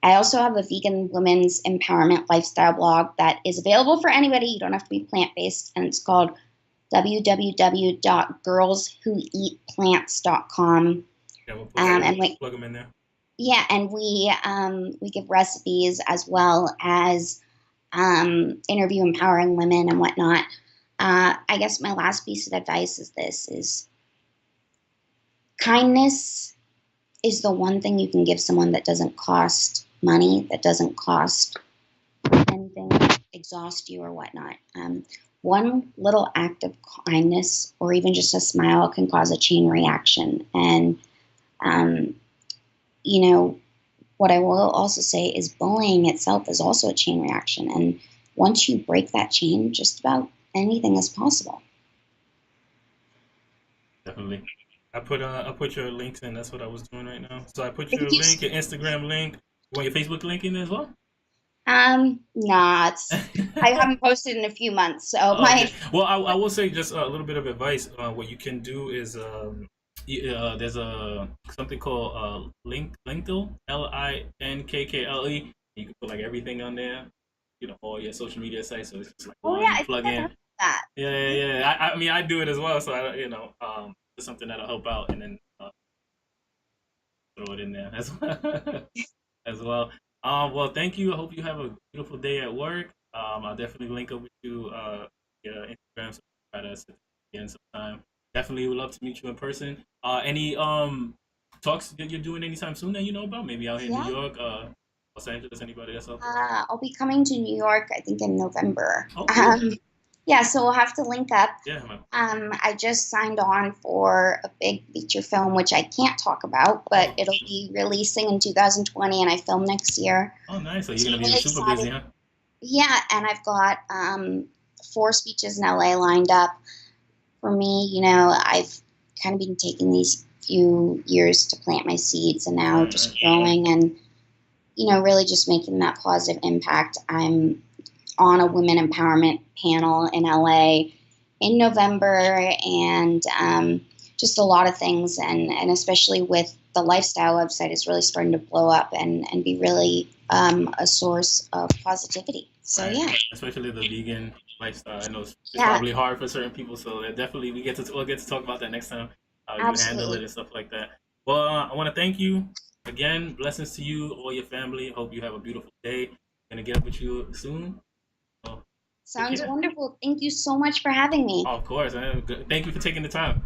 [SPEAKER 3] I also have a vegan women's empowerment lifestyle blog that is available for anybody. You don't have to be plant based, and it's called www.girlswhoeatplants.com.
[SPEAKER 2] Yeah, we'll plug them in there.
[SPEAKER 3] Yeah, and we give recipes as well as interview empowering women and whatnot. I guess my last piece of advice is kindness is the one thing you can give someone that doesn't cost money, that doesn't cost anything, exhaust you or whatnot. One little act of kindness or even just a smile can cause a chain reaction. And, what I will also say is bullying itself is also a chain reaction. And once you break that chain, just about anything is possible.
[SPEAKER 2] Definitely. I put your links in. That's what I was doing right now. So I put your
[SPEAKER 3] Thank you.
[SPEAKER 2] link, your Instagram link. You want your Facebook link in as well?
[SPEAKER 3] Nah, I haven't posted in a few months, so
[SPEAKER 2] Okay. Well, I will say just a little bit of advice. What you can do is there's something called Linkle, Linkle. You can put like everything on there, all your social media sites. So it's just like one
[SPEAKER 3] I
[SPEAKER 2] plug
[SPEAKER 3] think I
[SPEAKER 2] in.
[SPEAKER 3] heard that.
[SPEAKER 2] Yeah. I mean, I do it as well. So it's something that'll help out, and then throw it in there as well. as well. Well, thank you. I hope you have a beautiful day at work. I'll definitely link up with you, your Instagram, so try to sit again sometime. Definitely would love to meet you in person. Any talks that you're doing anytime soon that you know about? Maybe out here in New York, Los Angeles, anybody else out there?
[SPEAKER 3] I'll be coming to New York, I think, in November.
[SPEAKER 2] Oh, cool.
[SPEAKER 3] Yeah, so we'll have to link up.
[SPEAKER 2] Yeah.
[SPEAKER 3] I just signed on for a big feature film, which I can't talk about, but it'll be releasing in 2020, and I film next year.
[SPEAKER 2] Oh, nice. So you're going to be super busy, huh?
[SPEAKER 3] Yeah, and I've got 4 speeches in LA lined up. For me, I've kind of been taking these few years to plant my seeds, and now just growing and, really just making that positive impact. I'm on a women empowerment panel in LA in November, and just a lot of things, and especially with the lifestyle website is really starting to blow up and be really a source of positivity. So yeah,
[SPEAKER 2] especially the vegan lifestyle. I know it's probably hard for certain people, so definitely we'll get to talk about that next time. How you handle it and stuff like that. Well, I want to thank you again. Blessings to you, all your family. Hope you have a beautiful day. Gonna get up with you soon.
[SPEAKER 3] Sounds wonderful. Thank you so much for having me.
[SPEAKER 2] Oh, of course. Thank you for taking the time.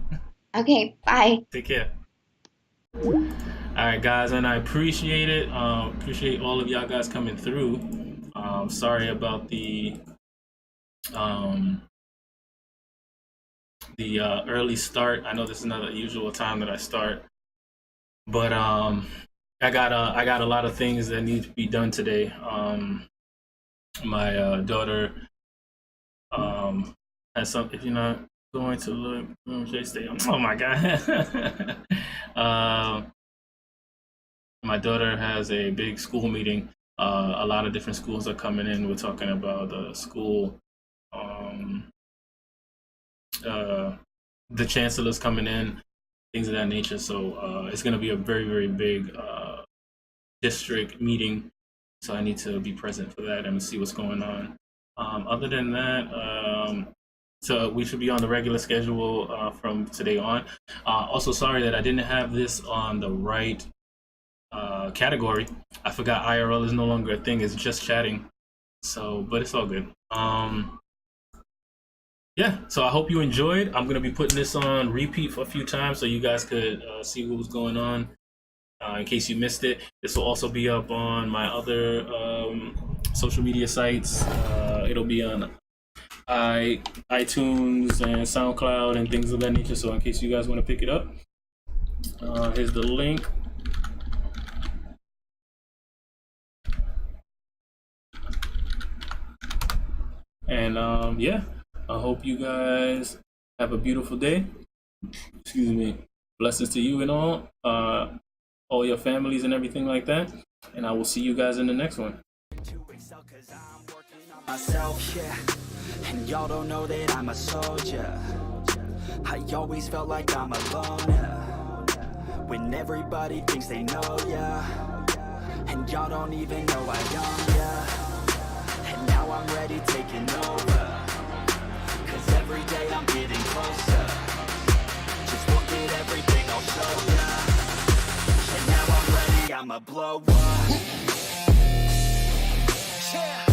[SPEAKER 3] Okay, bye.
[SPEAKER 2] Take care. All right, guys, and I appreciate it. Appreciate all of y'all guys coming through. Sorry about the early start. I know this is not the usual time that I start, but I got a lot of things that need to be done today. My daughter has some. If you're not going to look, stay on. Oh my god. My daughter has a big school meeting. A lot of different schools are coming in. We're talking about the school. The chancellor's coming in, things of that nature. So it's going to be a very, very big district meeting. So I need to be present for that and see what's going on. Other than that, so we should be on the regular schedule from today on. Also, sorry that I didn't have this on the right category. I forgot IRL is no longer a thing. It's just chatting. So, but it's all good. Yeah, so I hope you enjoyed. I'm going to be putting this on repeat for a few times so you guys could see what was going on. In case you missed it, this will also be up on my other social media sites. It'll be on iTunes and SoundCloud and things of that nature. So in case you guys want to pick it up, here's the link. And yeah, I hope you guys have a beautiful day. Excuse me. Blessings to you and all your families and everything like that. And I will see you guys in the next one.
[SPEAKER 1] Myself, yeah, and y'all don't know that I'm a soldier. I always felt like I'm alone, yeah. When everybody thinks they know, yeah, and y'all don't even know I am, yeah. And now I'm ready taking over, 'cause every day I'm getting closer. Just look at everything I'll show ya. And now I'm ready, I'ma blow up. Yeah.